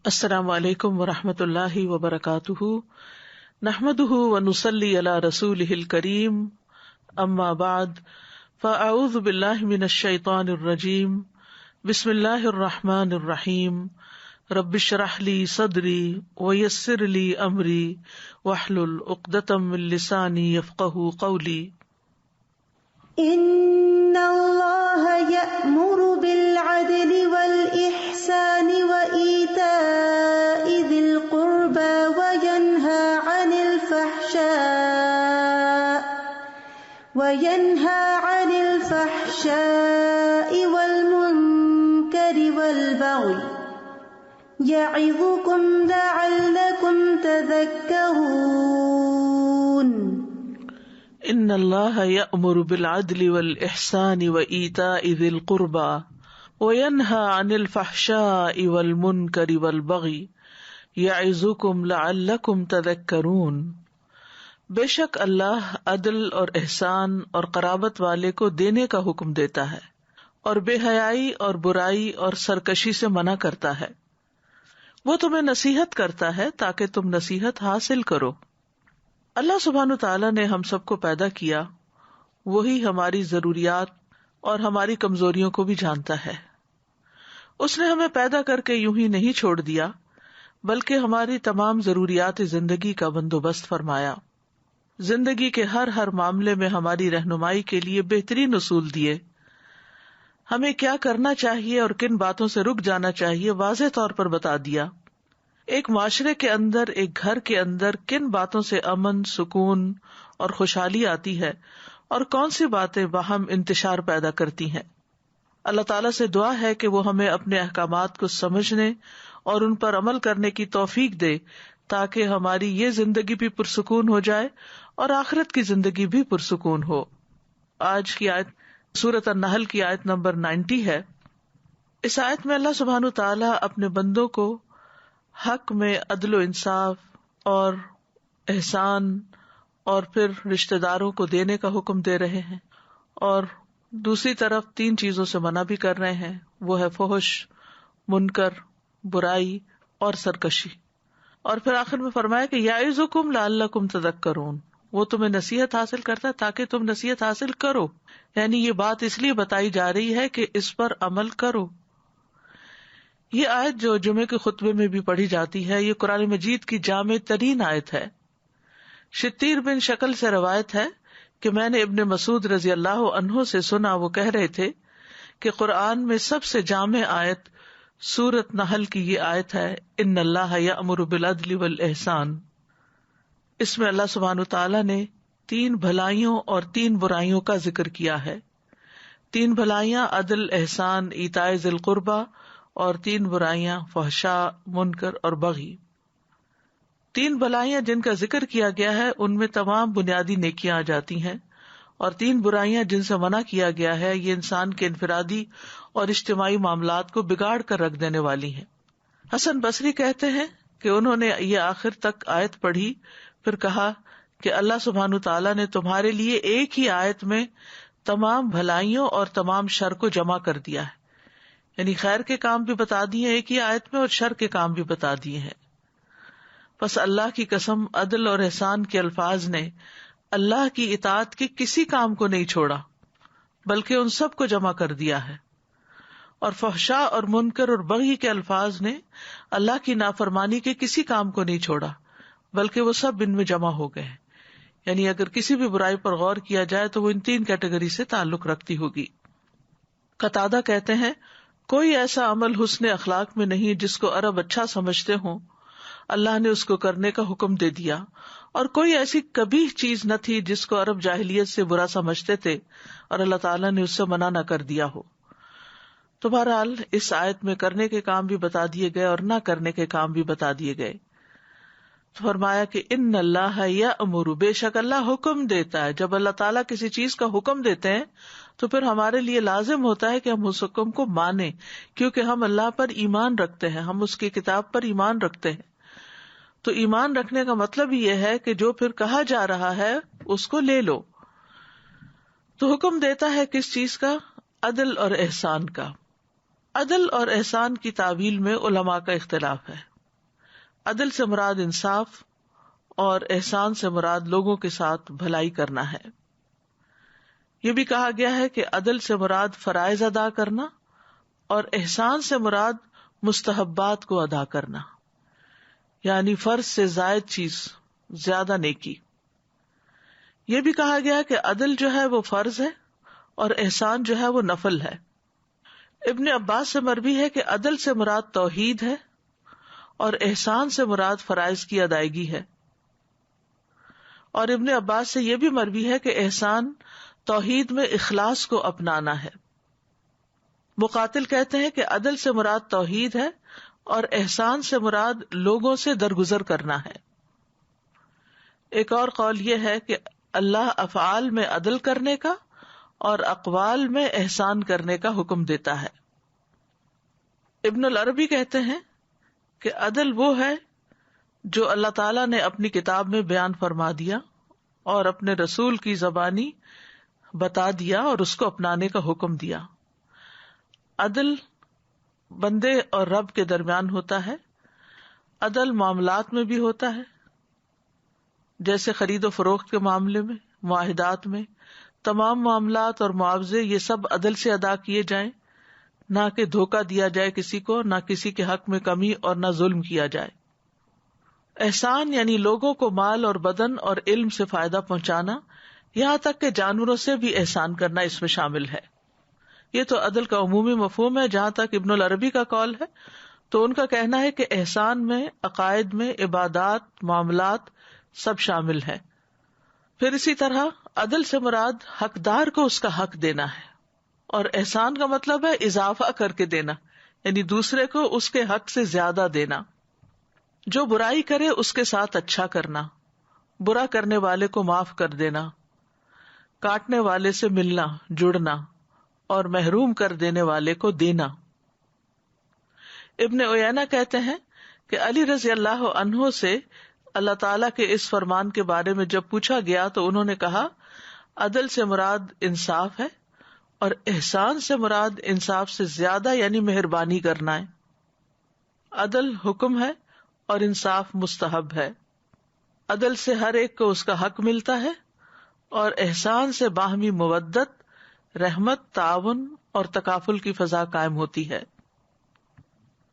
السلام علیکم ورحمۃ اللہ وبرکاتہ، نحمده ونصلی علی رسولہ الکریم، اما بعد فاعوذ باللہ من الشیطان الرجیم، بسم اللہ الرحمن الرحیم، رب اشرح لی صدری ویسر لی امری واحلل عقدۃ من لسانی یفقہوا قولی۔ ان اللہ یأمر بالعدل والإحسان وإیتاء ذی القربى وینہی عن الفحشاء والمنکر والبغی یعظکم لعلکم تذکرون۔ ان اللہ یأمر بالعدل والإحسان وإیتاء ذی القربى وینہی عن الفحشاء والمنکر والبغی یعظکم لعلکم تذکرون۔ بے شک اللہ عدل اور احسان اور قرابت والے کو دینے کا حکم دیتا ہے اور بے حیائی اور برائی اور سرکشی سے منع کرتا ہے۔ وہ تمہیں نصیحت کرتا ہے تاکہ تم نصیحت حاصل کرو۔ اللہ سبحانہ تعالیٰ نے ہم سب کو پیدا کیا، وہی ہماری ضروریات اور ہماری کمزوریوں کو بھی جانتا ہے۔ اس نے ہمیں پیدا کر کے یوں ہی نہیں چھوڑ دیا، بلکہ ہماری تمام ضروریات زندگی کا بندوبست فرمایا، زندگی کے ہر معاملے میں ہماری رہنمائی کے لیے بہترین اصول دیے، ہمیں کیا کرنا چاہیے اور کن باتوں سے رک جانا چاہیے واضح طور پر بتا دیا۔ ایک معاشرے کے اندر، ایک گھر کے اندر کن باتوں سے امن، سکون اور خوشحالی آتی ہے اور کون سی باتیں باہم انتشار پیدا کرتی ہیں۔ اللہ تعالیٰ سے دعا ہے کہ وہ ہمیں اپنے احکامات کو سمجھنے اور ان پر عمل کرنے کی توفیق دے تاکہ ہماری یہ زندگی بھی پرسکون ہو جائے اور آخرت کی زندگی بھی پرسکون ہو۔ آج کی آیت سورۃ النحل کی آیت نمبر 90 ہے۔ اس آیت میں اللہ سبحانہ تعالیٰ اپنے بندوں کو حق میں عدل و انصاف اور احسان اور پھر رشتہ داروں کو دینے کا حکم دے رہے ہیں، اور دوسری طرف 3 چیزوں سے منع بھی کر رہے ہیں، وہ ہے فحش، منکر، برائی اور سرکشی۔ اور پھر آخر میں فرمایا کہ یعظکم لعلکم تذکرون، وہ تمہیں نصیحت حاصل کرتا ہے تاکہ تم نصیحت حاصل کرو، یعنی یہ بات اس لیے بتائی جا رہی ہے کہ اس پر عمل کرو۔ یہ آیت جو جمعے کے خطبے میں بھی پڑھی جاتی ہے، یہ قرآن مجید کی جامع ترین آیت ہے۔ شتیر بن شکل سے روایت ہے کہ میں نے ابن مسعود رضی اللہ عنہ سے سنا، وہ کہہ رہے تھے کہ قرآن میں سب سے جامع آیت سورۃ نحل کی یہ آیت ہے، ان اللہ یأمر بالعدل والإحسان۔ اس میں اللہ سبحانہ تعالیٰ نے 3 بھلائیوں اور 3 برائیوں کا ذکر کیا ہے۔ 3 بھلائیاں عدل، احسان، ایتاء ذی القربی، اور 3 برائیاں فحشاء، منکر اور بغی۔ 3 بھلائیاں جن کا ذکر کیا گیا ہے ان میں تمام بنیادی نیکیاں آ جاتی ہیں، اور 3 برائیاں جن سے منع کیا گیا ہے یہ انسان کے انفرادی اور اجتماعی معاملات کو بگاڑ کر رکھ دینے والی ہیں۔ حسن بصری کہتے ہیں کہ انہوں نے یہ آخر تک آیت پڑھی، پھر کہا کہ اللہ سبحانہ تعالیٰ نے تمہارے لیے ایک ہی آیت میں تمام بھلائیوں اور تمام شر کو جمع کر دیا ہے، یعنی خیر کے کام بھی بتا دیے ایک ہی آیت میں اور شر کے کام بھی بتا دیے ہیں۔ پس اللہ کی قسم، عدل اور احسان کے الفاظ نے اللہ کی اطاعت کے کسی کام کو نہیں چھوڑا بلکہ ان سب کو جمع کر دیا ہے، اور فحشاء اور منکر اور بغی کے الفاظ نے اللہ کی نافرمانی کے کسی کام کو نہیں چھوڑا بلکہ وہ سب ان میں جمع ہو گئے ہیں، یعنی اگر کسی بھی برائی پر غور کیا جائے تو وہ ان 3 کیٹیگری سے تعلق رکھتی ہوگی۔ قتادہ کہتے ہیں کوئی ایسا عمل حسن اخلاق میں نہیں جس کو عرب اچھا سمجھتے ہوں، اللہ نے اس کو کرنے کا حکم دے دیا، اور کوئی ایسی قبیح چیز نہ تھی جس کو عرب جاہلیت سے برا سمجھتے تھے اور اللہ تعالیٰ نے اس سے منع نہ کر دیا ہو۔ تو بہرحال اس آیت میں کرنے کے کام بھی بتا دیے گئے اور نہ کرنے کے کام بھی بتا دیے گئے۔ تو فرمایا کہ ان اللہ یأمر، بے شک اللہ حکم دیتا ہے۔ جب اللہ تعالیٰ کسی چیز کا حکم دیتے ہیں تو پھر ہمارے لیے لازم ہوتا ہے کہ ہم اس حکم کو مانیں، کیونکہ ہم اللہ پر ایمان رکھتے ہیں، ہم اس کی کتاب پر ایمان رکھتے ہیں۔ تو ایمان رکھنے کا مطلب یہ ہے کہ جو پھر کہا جا رہا ہے اس کو لے لو۔ تو حکم دیتا ہے کس چیز کا؟ عدل اور احسان کا۔ عدل اور احسان کی تعویل میں علماء کا اختلاف ہے۔ عدل سے مراد انصاف اور احسان سے مراد لوگوں کے ساتھ بھلائی کرنا ہے۔ یہ بھی کہا گیا ہے کہ عدل سے مراد فرائض ادا کرنا اور احسان سے مراد مستحبات کو ادا کرنا، یعنی فرض سے زائد چیز، زیادہ نیکی۔ یہ بھی کہا گیا کہ عدل جو ہے وہ فرض ہے اور احسان جو ہے وہ نفل ہے۔ ابن عباس سے مروی ہے کہ عدل سے مراد توحید ہے اور احسان سے مراد فرائض کی ادائیگی ہے، اور ابن عباس سے یہ بھی مروی ہے کہ احسان توحید میں اخلاص کو اپنانا ہے۔ مقاتل کہتے ہیں کہ عدل سے مراد توحید ہے اور احسان سے مراد لوگوں سے درگزر کرنا ہے۔ ایک اور قول یہ ہے کہ اللہ افعال میں عدل کرنے کا اور اقوال میں احسان کرنے کا حکم دیتا ہے۔ ابن العربی کہتے ہیں کہ عدل وہ ہے جو اللہ تعالیٰ نے اپنی کتاب میں بیان فرما دیا اور اپنے رسول کی زبانی بتا دیا اور اس کو اپنانے کا حکم دیا۔ عدل بندے اور رب کے درمیان ہوتا ہے، عدل معاملات میں بھی ہوتا ہے، جیسے خرید و فروخت کے معاملے میں، معاہدات میں، تمام معاملات اور معاوضے یہ سب عدل سے ادا کیے جائیں، نہ کہ دھوکہ دیا جائے کسی کو، نہ کسی کے حق میں کمی اور نہ ظلم کیا جائے۔ احسان یعنی لوگوں کو مال اور بدن اور علم سے فائدہ پہنچانا، یہاں تک کہ جانوروں سے بھی احسان کرنا اس میں شامل ہے۔ یہ تو عدل کا عمومی مفہوم ہے۔ جہاں تک ابن العربی کا قول ہے تو ان کا کہنا ہے کہ احسان میں عقائد میں عبادات، معاملات سب شامل ہے۔ پھر اسی طرح عدل سے مراد حقدار کو اس کا حق دینا ہے، اور احسان کا مطلب ہے اضافہ کر کے دینا، یعنی دوسرے کو اس کے حق سے زیادہ دینا۔ جو برائی کرے اس کے ساتھ اچھا کرنا، برا کرنے والے کو معاف کر دینا، کاٹنے والے سے ملنا، جڑنا، اور محروم کر دینے والے کو دینا۔ ابن عیینہ کہتے ہیں کہ علی رضی اللہ عنہ سے اللہ تعالیٰ کے اس فرمان کے بارے میں جب پوچھا گیا تو انہوں نے کہا، عدل سے مراد انصاف ہے اور احسان سے مراد انصاف سے زیادہ یعنی مہربانی کرنا ہے۔ عدل حکم ہے اور انصاف مستحب ہے۔ عدل سے ہر ایک کو اس کا حق ملتا ہے، اور احسان سے باہمی مودت، رحمت، تعاون اور تکافل کی فضا قائم ہوتی ہے۔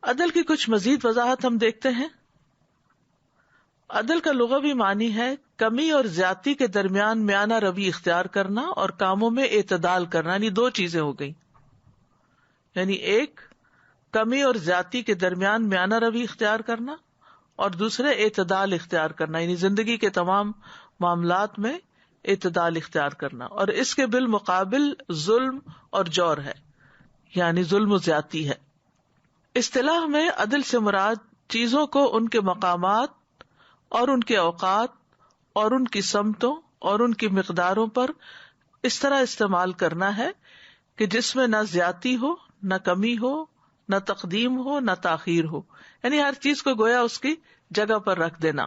عدل کی کچھ مزید وضاحت ہم دیکھتے ہیں۔ عدل کا لغوی معنی ہے کمی اور زیادتی کے درمیان میانہ روی اختیار کرنا اور کاموں میں اعتدال کرنا، یعنی دو چیزیں ہو گئی، یعنی ایک کمی اور زیادتی کے درمیان میانہ روی اختیار کرنا اور دوسرے اعتدال اختیار کرنا، یعنی زندگی کے تمام معاملات میں اعتدال اختیار کرنا، اور اس کے بالمقابل ظلم اور جور ہے، یعنی ظلم و زیادتی ہے۔ اصطلاح میں عدل سے مراد چیزوں کو ان کے مقامات اور ان کے اوقات اور ان کی سمتوں اور ان کی مقداروں پر اس طرح استعمال کرنا ہے کہ جس میں نہ زیادتی ہو، نہ کمی ہو، نہ تقدیم ہو، نہ تاخیر ہو، یعنی ہر چیز کو گویا اس کی جگہ پر رکھ دینا۔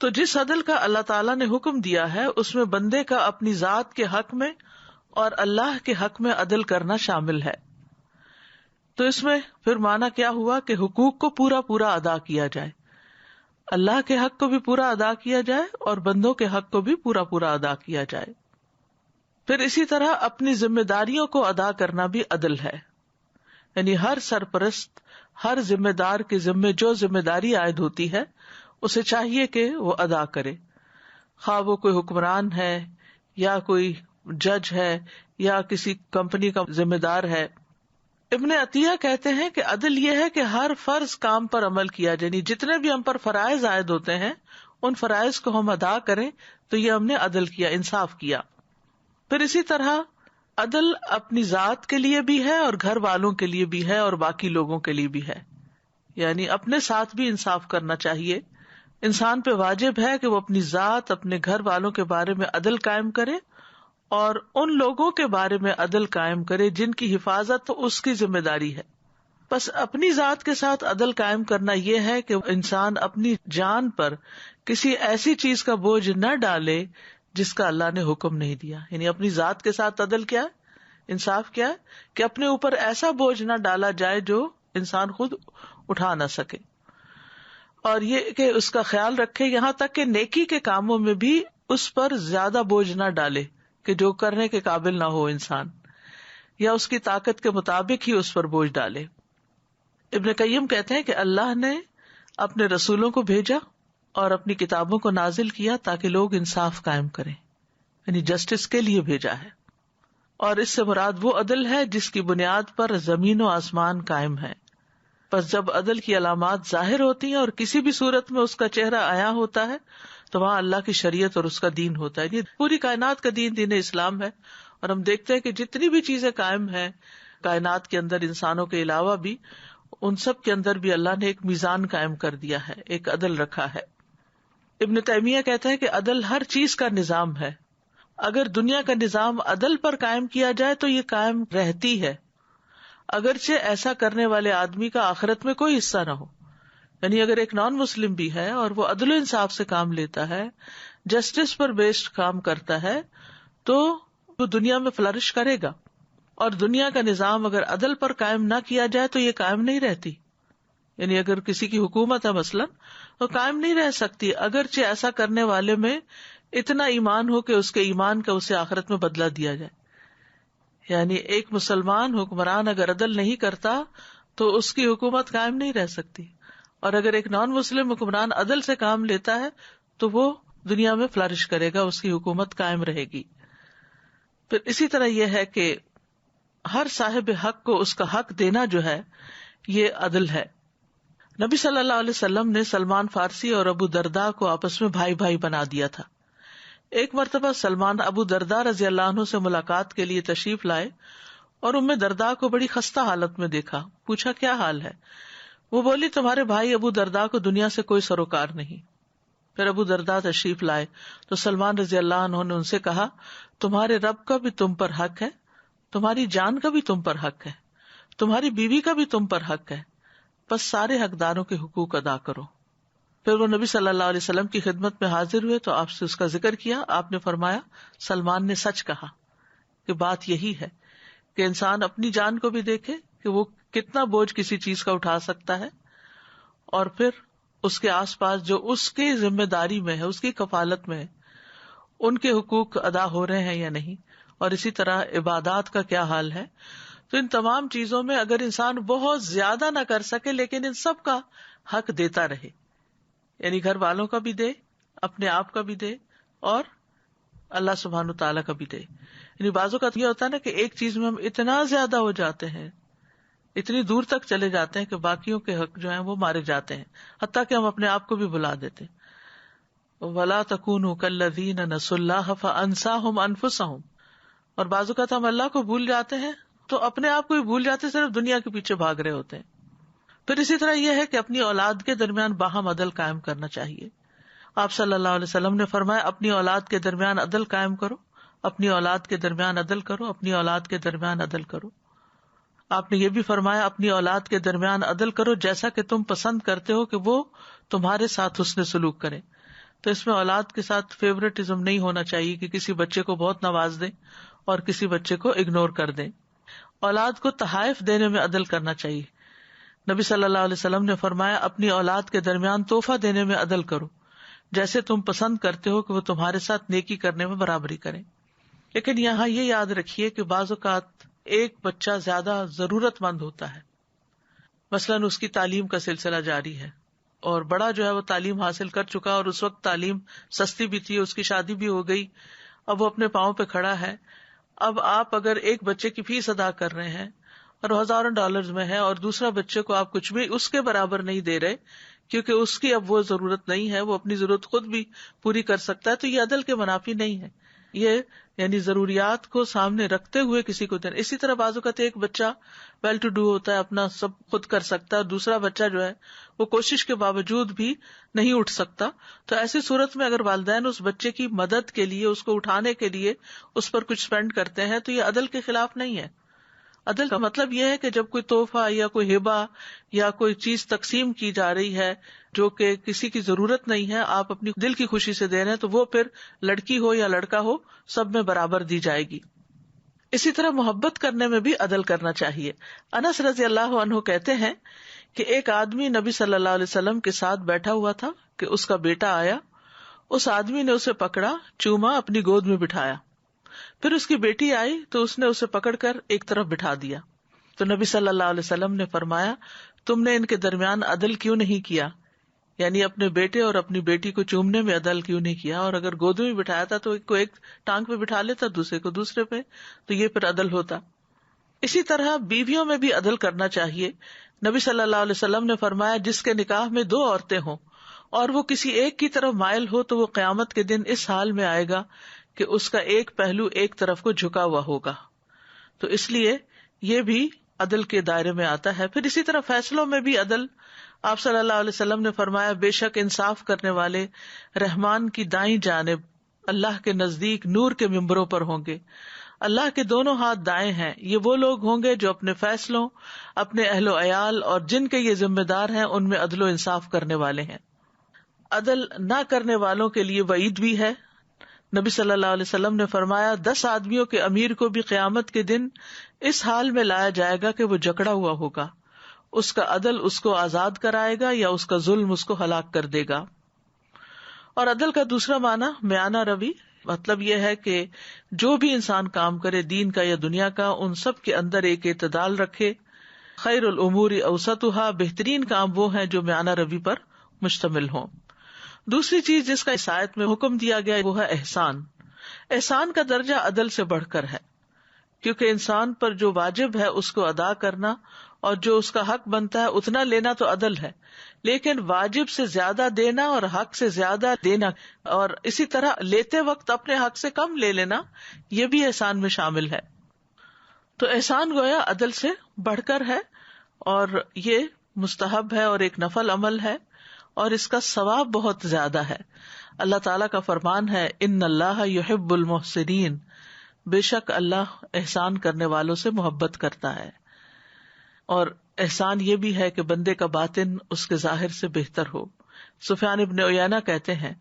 تو جس عدل کا اللہ تعالیٰ نے حکم دیا ہے اس میں بندے کا اپنی ذات کے حق میں اور اللہ کے حق میں عدل کرنا شامل ہے۔ تو اس میں پھر معنی کیا ہوا کہ حقوق کو پورا پورا ادا کیا جائے، اللہ کے حق کو بھی پورا ادا کیا جائے اور بندوں کے حق کو بھی پورا پورا ادا کیا جائے۔ پھر اسی طرح اپنی ذمہ داریوں کو ادا کرنا بھی عدل ہے، یعنی ہر سرپرست، ہر ذمہ دار کے ذمہ جو ذمہ داری عائد ہوتی ہے اسے چاہیے کہ وہ ادا کرے، خواہ وہ کوئی حکمران ہے یا کوئی جج ہے یا کسی کمپنی کا ذمہ دار ہے۔ ابن عطیہ کہتے ہیں کہ عدل یہ ہے کہ ہر فرض کام پر عمل کیا جائے، یعنی جتنے بھی ہم پر فرائض عائد ہوتے ہیں ان فرائض کو ہم ادا کریں تو یہ ہم نے عدل کیا، انصاف کیا۔ پھر اسی طرح عدل اپنی ذات کے لیے بھی ہے اور گھر والوں کے لیے بھی ہے اور باقی لوگوں کے لیے بھی ہے، یعنی اپنے ساتھ بھی انصاف کرنا چاہیے۔ انسان پہ واجب ہے کہ وہ اپنی ذات، اپنے گھر والوں کے بارے میں عدل قائم کرے اور ان لوگوں کے بارے میں عدل قائم کرے جن کی حفاظت تو اس کی ذمہ داری ہے۔ بس اپنی ذات کے ساتھ عدل قائم کرنا یہ ہے کہ انسان اپنی جان پر کسی ایسی چیز کا بوجھ نہ ڈالے جس کا اللہ نے حکم نہیں دیا، یعنی اپنی ذات کے ساتھ عدل کیا ہے، انصاف کیا ہے کہ اپنے اوپر ایسا بوجھ نہ ڈالا جائے جو انسان خود اٹھا نہ سکے۔ اور یہ کہ اس کا خیال رکھے یہاں تک کہ نیکی کے کاموں میں بھی اس پر زیادہ بوجھ نہ ڈالے کہ جو کرنے کے قابل نہ ہو انسان، یا اس کی طاقت کے مطابق ہی اس پر بوجھ ڈالے. ابن قیم کہتے ہیں کہ اللہ نے اپنے رسولوں کو بھیجا اور اپنی کتابوں کو نازل کیا تاکہ لوگ انصاف قائم کریں، یعنی جسٹس کے لیے بھیجا ہے. اور اس سے مراد وہ عدل ہے جس کی بنیاد پر زمین و آسمان قائم ہے. پس جب عدل کی علامات ظاہر ہوتی ہیں اور کسی بھی صورت میں اس کا چہرہ عیاں ہوتا ہے تو وہاں اللہ کی شریعت اور اس کا دین ہوتا ہے. یہ پوری کائنات کا دین اسلام ہے. اور ہم دیکھتے ہیں کہ جتنی بھی چیزیں قائم ہیں کائنات کے اندر انسانوں کے علاوہ بھی، ان سب کے اندر بھی اللہ نے ایک میزان قائم کر دیا ہے، ایک عدل رکھا ہے. ابن تیمیہ کہتے ہیں کہ عدل ہر چیز کا نظام ہے. اگر دنیا کا نظام عدل پر قائم کیا جائے تو یہ قائم رہتی ہے، اگرچہ ایسا کرنے والے آدمی کا آخرت میں کوئی حصہ نہ ہو. یعنی اگر ایک نان مسلم بھی ہے اور وہ عدل و انصاف سے کام لیتا ہے، جسٹس پر بیسڈ کام کرتا ہے، تو وہ دنیا میں فلرش کرے گا. اور دنیا کا نظام اگر عدل پر قائم نہ کیا جائے تو یہ قائم نہیں رہتی. یعنی اگر کسی کی حکومت ہے مثلاً، وہ قائم نہیں رہ سکتی اگرچہ ایسا کرنے والے میں اتنا ایمان ہو کہ اس کے ایمان کا اسے آخرت میں بدلہ دیا جائے. یعنی ایک مسلمان حکمران اگر عدل نہیں کرتا تو اس کی حکومت قائم نہیں رہ سکتی، اور اگر ایک نان مسلم حکمران عدل سے کام لیتا ہے تو وہ دنیا میں فلرش کرے گا، اس کی حکومت قائم رہے گی. پھر اسی طرح یہ ہے کہ ہر صاحب حق کو اس کا حق دینا جو ہے یہ عدل ہے. نبی صلی اللہ علیہ وسلم نے سلمان فارسی اور ابو درداء کو آپس میں بھائی بھائی بنا دیا تھا. ایک مرتبہ سلمان ابو درداء رضی اللہ عنہ سے ملاقات کے لیے تشریف لائے اور ام درداء کو بڑی خستہ حالت میں دیکھا. پوچھا کیا حال ہے؟ وہ بولی تمہارے بھائی ابو درداء کو دنیا سے کوئی سروکار نہیں. پھر ابو درداء تشریف لائے تو سلمان رضی اللہ عنہ نے ان سے کہا تمہارے رب کا بھی تم پر حق ہے، تمہاری جان کا بھی تم پر حق ہے، تمہاری بیوی کا بھی تم پر حق ہے، بس سارے حقداروں کے حقوق ادا کرو. پھر وہ نبی صلی اللہ علیہ وسلم کی خدمت میں حاضر ہوئے تو آپ سے اس کا ذکر کیا. آپ نے فرمایا سلمان نے سچ کہا. کہ بات یہی ہے کہ انسان اپنی جان کو بھی دیکھے کہ وہ کتنا بوجھ کسی چیز کا اٹھا سکتا ہے، اور پھر اس کے آس پاس جو اس کی ذمہ داری میں ہے، اس کی کفالت میں ہے، ان کے حقوق ادا ہو رہے ہیں یا نہیں. اور اسی طرح عبادات کا کیا حال ہے. تو ان تمام چیزوں میں اگر انسان بہت زیادہ نہ کر سکے لیکن ان سب کا حق دیتا رہے، یعنی گھر والوں کا بھی دے، اپنے آپ کا بھی دے، اور اللہ سبحانہ تعالیٰ کا بھی دے. یعنی بعضوں کا یہ ہوتا ہے نا کہ ایک چیز میں ہم اتنا زیادہ ہو جاتے ہیں، اتنی دور تک چلے جاتے ہیں کہ باقیوں کے حق جو ہیں وہ مارے جاتے ہیں، حتیٰ کہ ہم اپنے آپ کو بھی بھلا دیتے ہیں. وَلَا تَكُونُوا كَالَّذِينَ نَسُوا اللَّهَ فَأَنسَاهُمْ أَنفُسَهُمْ. اور بعض اوقات ہم اللہ کو بھول جاتے ہیں تو اپنے آپ کو بھی بھول جاتے، صرف دنیا کے پیچھے بھاگ رہے ہوتے ہیں. پھر اسی طرح یہ ہے کہ اپنی اولاد کے درمیان باہم عدل قائم کرنا چاہیے. آپ صلی اللہ علیہ وسلم نے فرمایا اپنی اولاد کے درمیان عدل قائم کرو، اپنی اولاد کے درمیان عدل کرو، اپنی اولاد کے درمیان عدل کرو. آپ نے یہ بھی فرمایا اپنی اولاد کے درمیان عدل کرو جیسا کہ تم پسند کرتے ہو کہ وہ تمہارے ساتھ حسن سلوک کریں. تو اس میں اولاد کے ساتھ فیورٹزم نہیں ہونا چاہیے کہ کسی بچے کو بہت نواز دیں اور کسی بچے کو اگنور کر دیں. اولاد کو تحائف دینے میں عدل کرنا چاہیے. نبی صلی اللہ علیہ وسلم نے فرمایا اپنی اولاد کے درمیان تحفہ دینے میں عدل کرو جیسے تم پسند کرتے ہو کہ وہ تمہارے ساتھ نیکی کرنے میں برابری کریں. لیکن یہاں یہ یاد رکھیے کہ بعض اوقات ایک بچہ زیادہ ضرورت مند ہوتا ہے، مثلاً اس کی تعلیم کا سلسلہ جاری ہے اور بڑا جو ہے وہ تعلیم حاصل کر چکا اور اس وقت تعلیم سستی بھی تھی، اس کی شادی بھی ہو گئی، اب وہ اپنے پاؤں پہ کھڑا ہے. اب آپ اگر ایک بچے کی فیس ادا کر رہے ہیں اور $1000 میں ہے اور دوسرا بچے کو آپ کچھ بھی اس کے برابر نہیں دے رہے کیونکہ اس کی اب وہ ضرورت نہیں ہے، وہ اپنی ضرورت خود بھی پوری کر سکتا ہے، تو یہ عدل کے منافی نہیں ہے. یہ یعنی ضروریات کو سامنے رکھتے ہوئے کسی کو دینا. اسی طرح بعض اوقات ایک بچہ ویل ٹو ڈو ہوتا ہے، اپنا سب خود کر سکتا ہے، اور دوسرا بچہ جو ہے وہ کوشش کے باوجود بھی نہیں اٹھ سکتا. تو ایسی صورت میں اگر والدین اس بچے کی مدد کے لیے، اس کو اٹھانے کے لیے اس پر کچھ اسپینڈ کرتے ہیں تو یہ عدل کے خلاف نہیں ہے. عدل کا مطلب یہ ہے کہ جب کوئی تحفہ یا کوئی ہبہ یا کوئی چیز تقسیم کی جا رہی ہے جو کہ کسی کی ضرورت نہیں ہے، آپ اپنی دل کی خوشی سے دے رہے ہیں، تو وہ پھر لڑکی ہو یا لڑکا ہو سب میں برابر دی جائے گی. اسی طرح محبت کرنے میں بھی عدل کرنا چاہیے. انس رضی اللہ عنہ کہتے ہیں کہ ایک آدمی نبی صلی اللہ علیہ وسلم کے ساتھ بیٹھا ہوا تھا کہ اس کا بیٹا آیا، اس آدمی نے اسے پکڑا، چوما، اپنی گود میں بٹھایا. پھر اس کی بیٹی آئی تو اس نے اسے پکڑ کر ایک طرف بٹھا دیا. تو نبی صلی اللہ علیہ وسلم نے فرمایا تم نے ان کے درمیان عدل کیوں نہیں کیا؟ یعنی اپنے بیٹے اور اپنی بیٹی کو چومنے میں عدل کیوں نہیں کیا؟ اور اگر گود میں بٹھایا تھا تو ایک کو ایک ٹانگ پہ بٹھا لیتا، دوسرے کو دوسرے پہ، تو یہ پھر عدل ہوتا. اسی طرح بیویوں میں بھی عدل کرنا چاہیے. نبی صلی اللہ علیہ وسلم نے فرمایا جس کے نکاح میں 2 عورتیں ہوں اور وہ کسی ایک کی طرف مائل ہو تو وہ قیامت کے دن اس حال میں آئے گا کہ اس کا ایک پہلو ایک طرف کو جھکا ہوا ہوگا. تو اس لیے یہ بھی عدل کے دائرے میں آتا ہے. پھر اسی طرح فیصلوں میں بھی عدل. آپ صلی اللہ علیہ وسلم نے فرمایا بے شک انصاف کرنے والے رحمان کی دائیں جانب اللہ کے نزدیک نور کے ممبروں پر ہوں گے. اللہ کے دونوں ہاتھ دائیں ہیں. یہ وہ لوگ ہوں گے جو اپنے فیصلوں، اپنے اہل و عیال اور جن کے یہ ذمہ دار ہیں ان میں عدل و انصاف کرنے والے ہیں. عدل نہ کرنے والوں کے لیے وعید بھی ہے. نبی صلی اللہ علیہ وسلم نے فرمایا 10 آدمیوں کے امیر کو بھی قیامت کے دن اس حال میں لایا جائے گا کہ وہ جکڑا ہوا ہوگا. اس کا عدل اس کو آزاد کرائے گا یا اس کا ظلم اس کو ہلاک کر دے گا. اور عدل کا دوسرا معنی میانہ روی، مطلب یہ ہے کہ جو بھی انسان کام کرے دین کا یا دنیا کا، ان سب کے اندر ایک اعتدال رکھے. خیر الامور اوسطها، بہترین کام وہ ہیں جو میانہ روی پر مشتمل ہوں. دوسری چیز جس کا اس آیت میں حکم دیا گیا وہ ہے احسان. احسان کا درجہ عدل سے بڑھ کر ہے، کیونکہ انسان پر جو واجب ہے اس کو ادا کرنا اور جو اس کا حق بنتا ہے اتنا لینا تو عدل ہے، لیکن واجب سے زیادہ دینا اور حق سے زیادہ دینا اور اسی طرح لیتے وقت اپنے حق سے کم لے لینا، یہ بھی احسان میں شامل ہے. تو احسان گویا عدل سے بڑھ کر ہے اور یہ مستحب ہے اور ایک نفل عمل ہے اور اس کا ثواب بہت زیادہ ہے. اللہ تعالیٰ کا فرمان ہے ان اللہ یحب المحسنین، بے شک اللہ احسان کرنے والوں سے محبت کرتا ہے. اور احسان یہ بھی ہے کہ بندے کا باطن اس کے ظاہر سے بہتر ہو. سفیان ابن عیینہ کہتے ہیں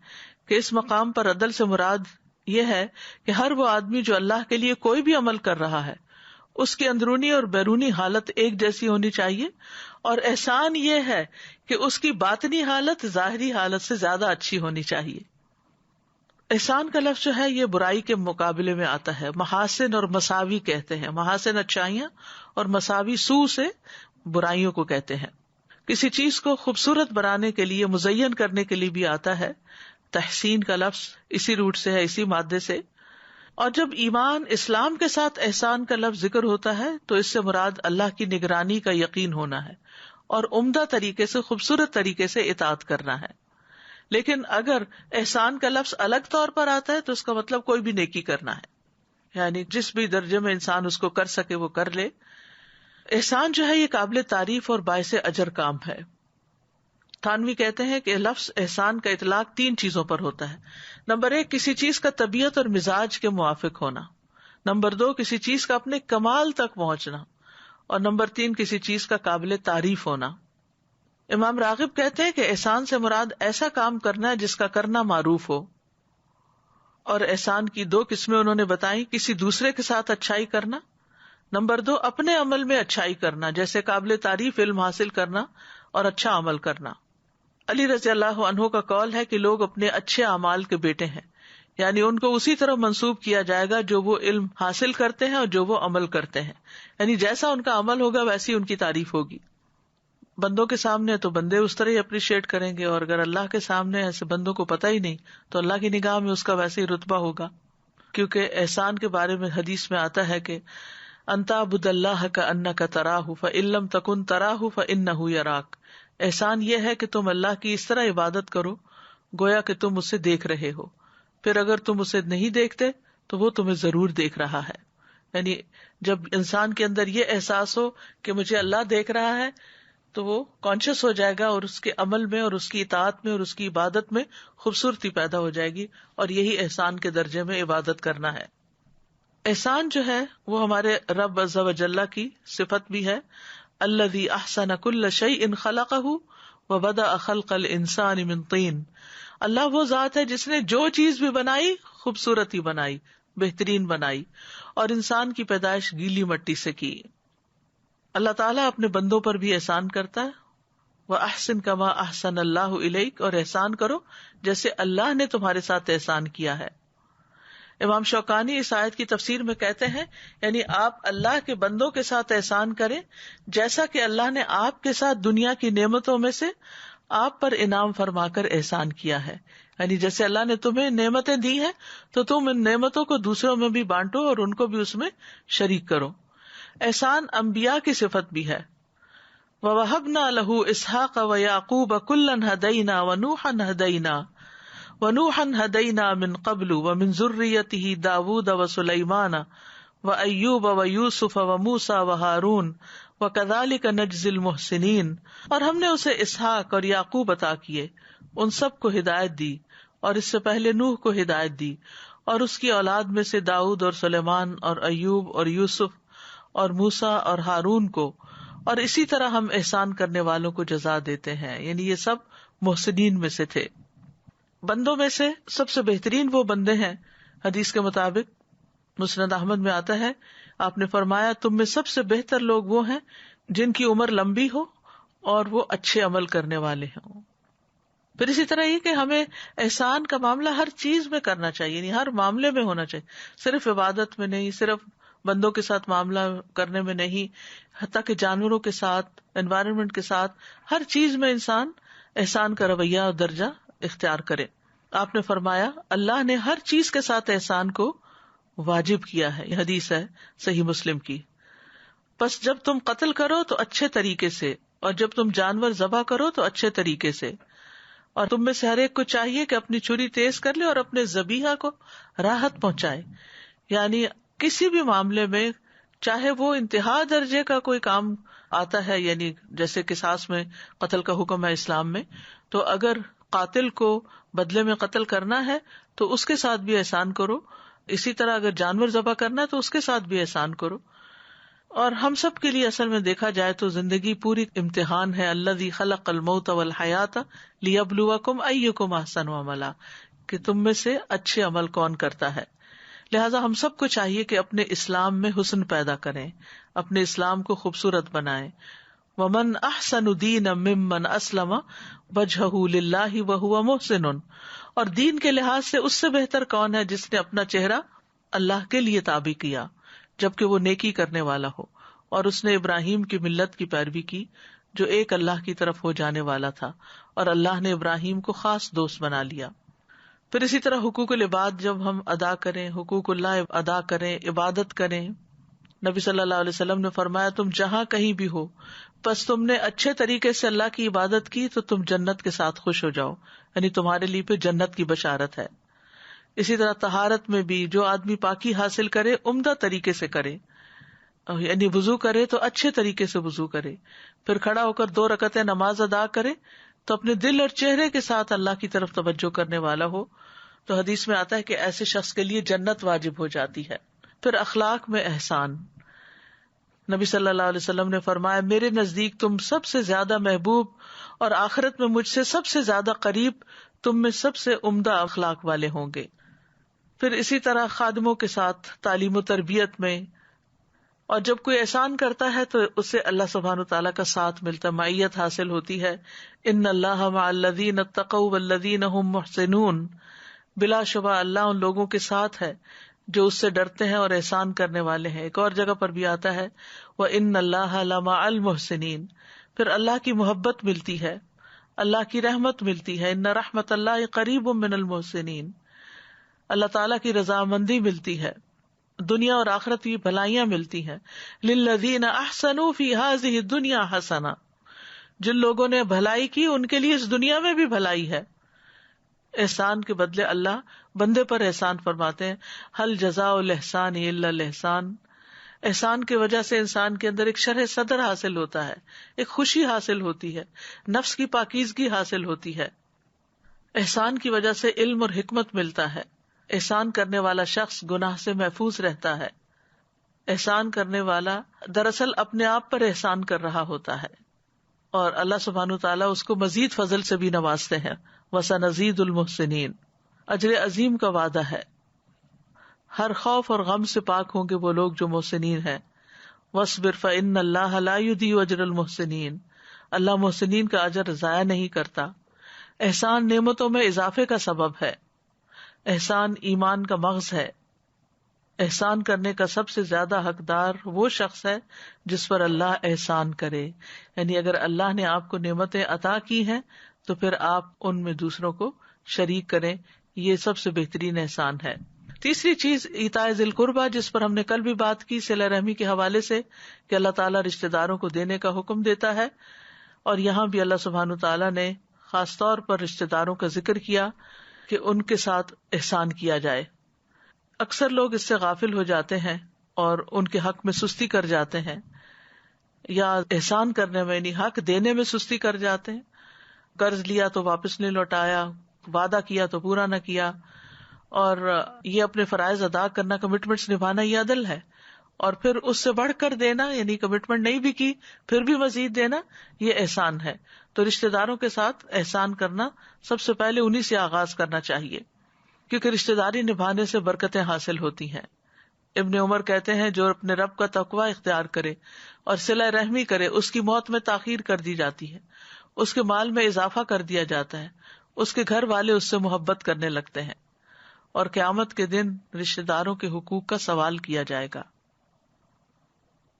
کہ اس مقام پر عدل سے مراد یہ ہے کہ ہر وہ آدمی جو اللہ کے لیے کوئی بھی عمل کر رہا ہے اس کی اندرونی اور بیرونی حالت ایک جیسی ہونی چاہیے، اور احسان یہ ہے کہ اس کی باطنی حالت ظاہری حالت سے زیادہ اچھی ہونی چاہیے. احسان کا لفظ جو ہے یہ برائی کے مقابلے میں آتا ہے. محاسن اور مساوی کہتے ہیں. محاسن اچھائیاں اور مساوی سوء سے برائیوں کو کہتے ہیں. کسی چیز کو خوبصورت بنانے کے لیے، مزین کرنے کے لیے بھی آتا ہے. تحسین کا لفظ اسی روٹ سے ہے، اسی مادے سے. اور جب ایمان اسلام کے ساتھ احسان کا لفظ ذکر ہوتا ہے تو اس سے مراد اللہ کی نگرانی کا یقین ہونا ہے اور عمدہ طریقے سے، خوبصورت طریقے سے اطاعت کرنا ہے. لیکن اگر احسان کا لفظ الگ طور پر آتا ہے تو اس کا مطلب کوئی بھی نیکی کرنا ہے، یعنی جس بھی درجے میں انسان اس کو کر سکے وہ کر لے. احسان جو ہے یہ قابل تعریف اور باعث اجر کام ہے. تھانوی کہتے ہیں کہ لفظ احسان کا اطلاق 3 چیزوں پر ہوتا ہے. نمبر 1 کسی چیز کا طبیعت اور مزاج کے موافق ہونا. نمبر 2 کسی چیز کا اپنے کمال تک پہنچنا. اور نمبر 3 کسی چیز کا قابل تعریف ہونا. امام راغب کہتے ہیں کہ احسان سے مراد ایسا کام کرنا ہے جس کا کرنا معروف ہو. اور احسان کی 2 قسمیں انہوں نے بتائی. کسی دوسرے کے ساتھ اچھائی کرنا. نمبر 2 اپنے عمل میں اچھائی کرنا، جیسے قابل تعریف علم حاصل کرنا اور اچھا عمل کرنا. علی رضی اللہ عنہ کا قول ہے کہ لوگ اپنے اچھے اعمال کے بیٹے ہیں، یعنی ان کو اسی طرح منسوب کیا جائے گا جو وہ علم حاصل کرتے ہیں اور جو وہ عمل کرتے ہیں. یعنی جیسا ان کا عمل ہوگا ویسی ان کی تعریف ہوگی. بندوں کے سامنے تو بندے اس طرح ہی اپریشیٹ کریں گے، اور اگر اللہ کے سامنے ایسے بندوں کو پتہ ہی نہیں تو اللہ کی نگاہ میں اس کا ویسے ہی رتبہ ہوگا. کیونکہ احسان کے بارے میں حدیث میں آتا ہے کہ انت عبد اللہ کانک تراہ فان لم تکن تراہ فانہ یراک. احسان یہ ہے کہ تم اللہ کی اس طرح عبادت کرو گویا کہ تم اسے دیکھ رہے ہو، پھر اگر تم اسے نہیں دیکھتے تو وہ تمہیں ضرور دیکھ رہا ہے. یعنی جب انسان کے اندر یہ احساس ہو کہ مجھے اللہ دیکھ رہا ہے تو وہ کانشیس ہو جائے گا اور اس کے عمل میں اور اس کی اطاعت میں اور اس کی عبادت میں خوبصورتی پیدا ہو جائے گی. اور یہی احسان کے درجے میں عبادت کرنا ہے. احسان جو ہے وہ ہمارے رب عز و جل کی صفت بھی ہے. الذی احسن کل شیء خلقہ وبدأ خلق الانسان من طین. اللہ وہ ذات ہے جس نے جو چیز بھی بنائی خوبصورت ہی بنائی، بہترین بنائی، اور انسان کی پیدائش گیلی مٹی سے کی. اللہ تعالیٰ اپنے بندوں پر بھی احسان کرتا ہے وَأَحْسِن كَمَا أَحْسَنَ اللَّهُ إِلَيْكَ، اور احسان کرو جیسے اللہ نے تمہارے ساتھ احسان کیا ہے. امام شوکانی اس آیت کی تفسیر میں کہتے ہیں یعنی آپ اللہ کے بندوں کے ساتھ احسان کریں جیسا کہ اللہ نے آپ کے ساتھ دنیا کی نعمتوں میں سے آپ پر انعام فرما کر احسان کیا ہے. یعنی جیسے اللہ نے تمہیں نعمتیں دی ہیں تو تم ان نعمتوں کو دوسروں میں بھی بانٹو اور ان کو بھی اس میں شریک کرو. احسان انبیاء کی صفت بھی ہے. وَوَهَبْنَا لَهُ إِسْحَاقَ وَيَعْقُوبَ كُلًّا هَدَيْنَا وَنُوحًا هَدَيْنَا مِن قَبْلُ وَمِن ذُرِّيَّتِهِ دَاوُودَ وَسُلَيْمَانَ وَأَيُّوبَ وَيُوسُفَ وَمُوسَى وَهَارُونَ وَكَذَلِكَ نَجْزِي الْمُحْسِنِينَ. اور ہم نے اسے اسحاق اور یعقوب عطا کیے، ان سب کو ہدایت دی، اور اس سے پہلے نوح کو ہدایت دی، اور اس کی اولاد میں سے داؤد اور سلیمان اور ایوب اور یوسف اور موسیٰ اور ہارون کو، اور اسی طرح ہم احسان کرنے والوں کو جزا دیتے ہیں. یعنی یہ سب محسنین میں سے تھے. بندوں میں سے سب سے بہترین وہ بندے ہیں، حدیث کے مطابق مسند احمد میں آتا ہے، آپ نے فرمایا تم میں سب سے بہتر لوگ وہ ہیں جن کی عمر لمبی ہو اور وہ اچھے عمل کرنے والے ہوں. پھر اسی طرح یہ کہ ہمیں احسان کا معاملہ ہر چیز میں کرنا چاہیے، یعنی ہر معاملے میں ہونا چاہیے، صرف عبادت میں نہیں، صرف بندوں کے ساتھ معاملہ کرنے میں نہیں، حتیٰ کہ جانوروں کے ساتھ، انوائرمنٹ کے ساتھ، ہر چیز میں انسان احسان کا رویہ اور درجہ اختیار کرے. آپ نے فرمایا اللہ نے ہر چیز کے ساتھ احسان کو واجب کیا ہے. یہ حدیث ہے صحیح مسلم کی. بس جب تم قتل کرو تو اچھے طریقے سے، اور جب تم جانور ذبح کرو تو اچھے طریقے سے، اور تم میں سے ہر ایک کو چاہیے کہ اپنی چھری تیز کر لے اور اپنے ذبیحہ کو راحت پہنچائے. یعنی کسی بھی معاملے میں چاہے وہ انتہا درجے کا کوئی کام آتا ہے، یعنی جیسے قصاص میں قتل کا حکم ہے اسلام میں، تو اگر قاتل کو بدلے میں قتل کرنا ہے تو اس کے ساتھ بھی احسان کرو. اسی طرح اگر جانور ذبح کرنا ہے تو اس کے ساتھ بھی احسان کرو. اور ہم سب کے لیے اصل میں دیکھا جائے تو زندگی پوری امتحان ہے. الذی خلق الموت والحیات لیبلوکم ایکم احسن عملا، کہ تم میں سے اچھے عمل کون کرتا ہے. لہٰذا ہم سب کو چاہیے کہ اپنے اسلام میں حسن پیدا کریں، اپنے اسلام کو خوبصورت بنائیں. ومن احسن دینا ممن اسلم وجہہ للہ وہو محسن، اور دین کے لحاظ سے اس سے بہتر کون ہے جس نے اپنا چہرہ اللہ کے لیے تابع کیا جبکہ وہ نیکی کرنے والا ہو، اور اس نے ابراہیم کی ملت کی پیروی کی جو ایک اللہ کی طرف ہو جانے والا تھا، اور اللہ نے ابراہیم کو خاص دوست بنا لیا. پھر اسی طرح حقوق العباد جب ہم ادا کریں، حقوق اللہ ادا کریں، عبادت کریں. نبی صلی اللہ علیہ وسلم نے فرمایا تم جہاں کہیں بھی ہو بس تم نے اچھے طریقے سے اللہ کی عبادت کی تو تم جنت کے ساتھ خوش ہو جاؤ، یعنی تمہارے لیے پہ جنت کی بشارت ہے. اسی طرح طہارت میں بھی جو آدمی پاکی حاصل کرے عمدہ طریقے سے کرے، یعنی وضو کرے تو اچھے طریقے سے وضو کرے، پھر کھڑا ہو کر 2 رکعتیں نماز ادا کرے تو اپنے دل اور چہرے کے ساتھ اللہ کی طرف توجہ کرنے والا ہو، تو حدیث میں آتا ہے کہ ایسے شخص کے لیے جنت واجب ہو جاتی ہے. پھر اخلاق میں احسان. نبی صلی اللہ علیہ وسلم نے فرمایا میرے نزدیک تم سب سے زیادہ محبوب اور آخرت میں مجھ سے سب سے زیادہ قریب تم میں سب سے عمدہ اخلاق والے ہوں گے. پھر اسی طرح خادموں کے ساتھ تعلیم و تربیت میں، اور جب کوئی احسان کرتا ہے تو اسے اللہ سبحانہ وتعالیٰ کا ساتھ ملتا ہے، معیت حاصل ہوتی ہے. ان اللہ مع الذین اتقوا والذین هم محسنون، بلا شبہ اللہ ان لوگوں کے ساتھ ہے جو اس سے ڈرتے ہیں اور احسان کرنے والے ہیں. ایک اور جگہ پر بھی آتا ہے وَإِنَّ اللَّهَ لَمَعَ الْمُحْسِنِينَ. پھر اللہ کی محبت ملتی ہے، اللہ کی رحمت ملتی ہے. إِنَّ رَحْمَتَ اللَّهِ قَرِيبٌ مِّنَ الْمُحْسِنِينَ. اللہ تعالیٰ کی رضامندی ملتی ہے، دنیا اور آخرت کی بھلائیاں ملتی ہیں. لِلَّذِينَ أَحْسَنُوا فِي هَذِهِ الدُّنْيَا حَسَنَةٌ. جن لوگوں نے بھلائی کی ان کے لیے اس دنیا میں بھی بھلائی ہے. احسان کے بدلے اللہ بندے پر احسان فرماتے ہیں. حل جزاء الاحسان الا الاحسان. احسان کی وجہ سے انسان کے اندر ایک شرح صدر حاصل ہوتا ہے، ایک خوشی حاصل ہوتی ہے، نفس کی پاکیزگی حاصل ہوتی ہے. احسان کی وجہ سے علم اور حکمت ملتا ہے. احسان کرنے والا شخص گناہ سے محفوظ رہتا ہے. احسان کرنے والا دراصل اپنے آپ پر احسان کر رہا ہوتا ہے، اور اللہ سبحانہ وتعالیٰ اس کو مزید فضل سے بھی نوازتے ہیں. وَسَنَزِيدُ الْمُحْسِنِينَ. اجر عظیم کا وعدہ ہے. ہر خوف اور غم سے پاک ہوں گے وہ لوگ جو محسنین ہیں. وَاصْبِرْ فَإِنَّ اللَّهَ لَا يُضِيعُ أَجْرَ الْمُحْسِنِينَ. اللہ محسنین کا اجر ضائع نہیں کرتا. احسان نعمتوں میں اضافے کا سبب ہے. احسان ایمان کا مغز ہے. احسان کرنے کا سب سے زیادہ حقدار وہ شخص ہے جس پر اللہ احسان کرے. یعنی اگر اللہ نے آپ کو نعمتیں عطا کی ہیں تو پھر آپ ان میں دوسروں کو شریک کریں. یہ سب سے بہترین احسان ہے. تیسری چیز ایتاء ذی القربہ، جس پر ہم نے کل بھی بات کی صلہ رحمی کے حوالے سے، کہ اللہ تعالیٰ رشتہ داروں کو دینے کا حکم دیتا ہے. اور یہاں بھی اللہ سبحانہ تعالیٰ نے خاص طور پر رشتہ داروں کا ذکر کیا کہ ان کے ساتھ احسان کیا جائے. اکثر لوگ اس سے غافل ہو جاتے ہیں اور ان کے حق میں سستی کر جاتے ہیں، یا احسان کرنے میں یعنی حق دینے میں سستی کر جاتے ہیں. قرض لیا تو واپس نہیں لوٹایا، وعدہ کیا تو پورا نہ کیا، اور یہ اپنے فرائض ادا کرنا، کمٹمنٹس نبھانا، یہ عدل ہے. اور پھر اس سے بڑھ کر دینا، یعنی کمٹمنٹ نہیں بھی کی پھر بھی مزید دینا، یہ احسان ہے. تو رشتہ داروں کے ساتھ احسان کرنا سب سے پہلے انہی سے آغاز کرنا چاہیے، کیونکہ رشتہ داری نبھانے سے برکتیں حاصل ہوتی ہیں. ابن عمر کہتے ہیں جو اپنے رب کا تقوی اختیار کرے اور صلہ رحمی کرے، اس کی موت میں تاخیر کر دی جاتی ہے، اس کے مال میں اضافہ کر دیا جاتا ہے، اس کے گھر والے اس سے محبت کرنے لگتے ہیں، اور قیامت کے دن رشتہ داروں کے حقوق کا سوال کیا جائے گا.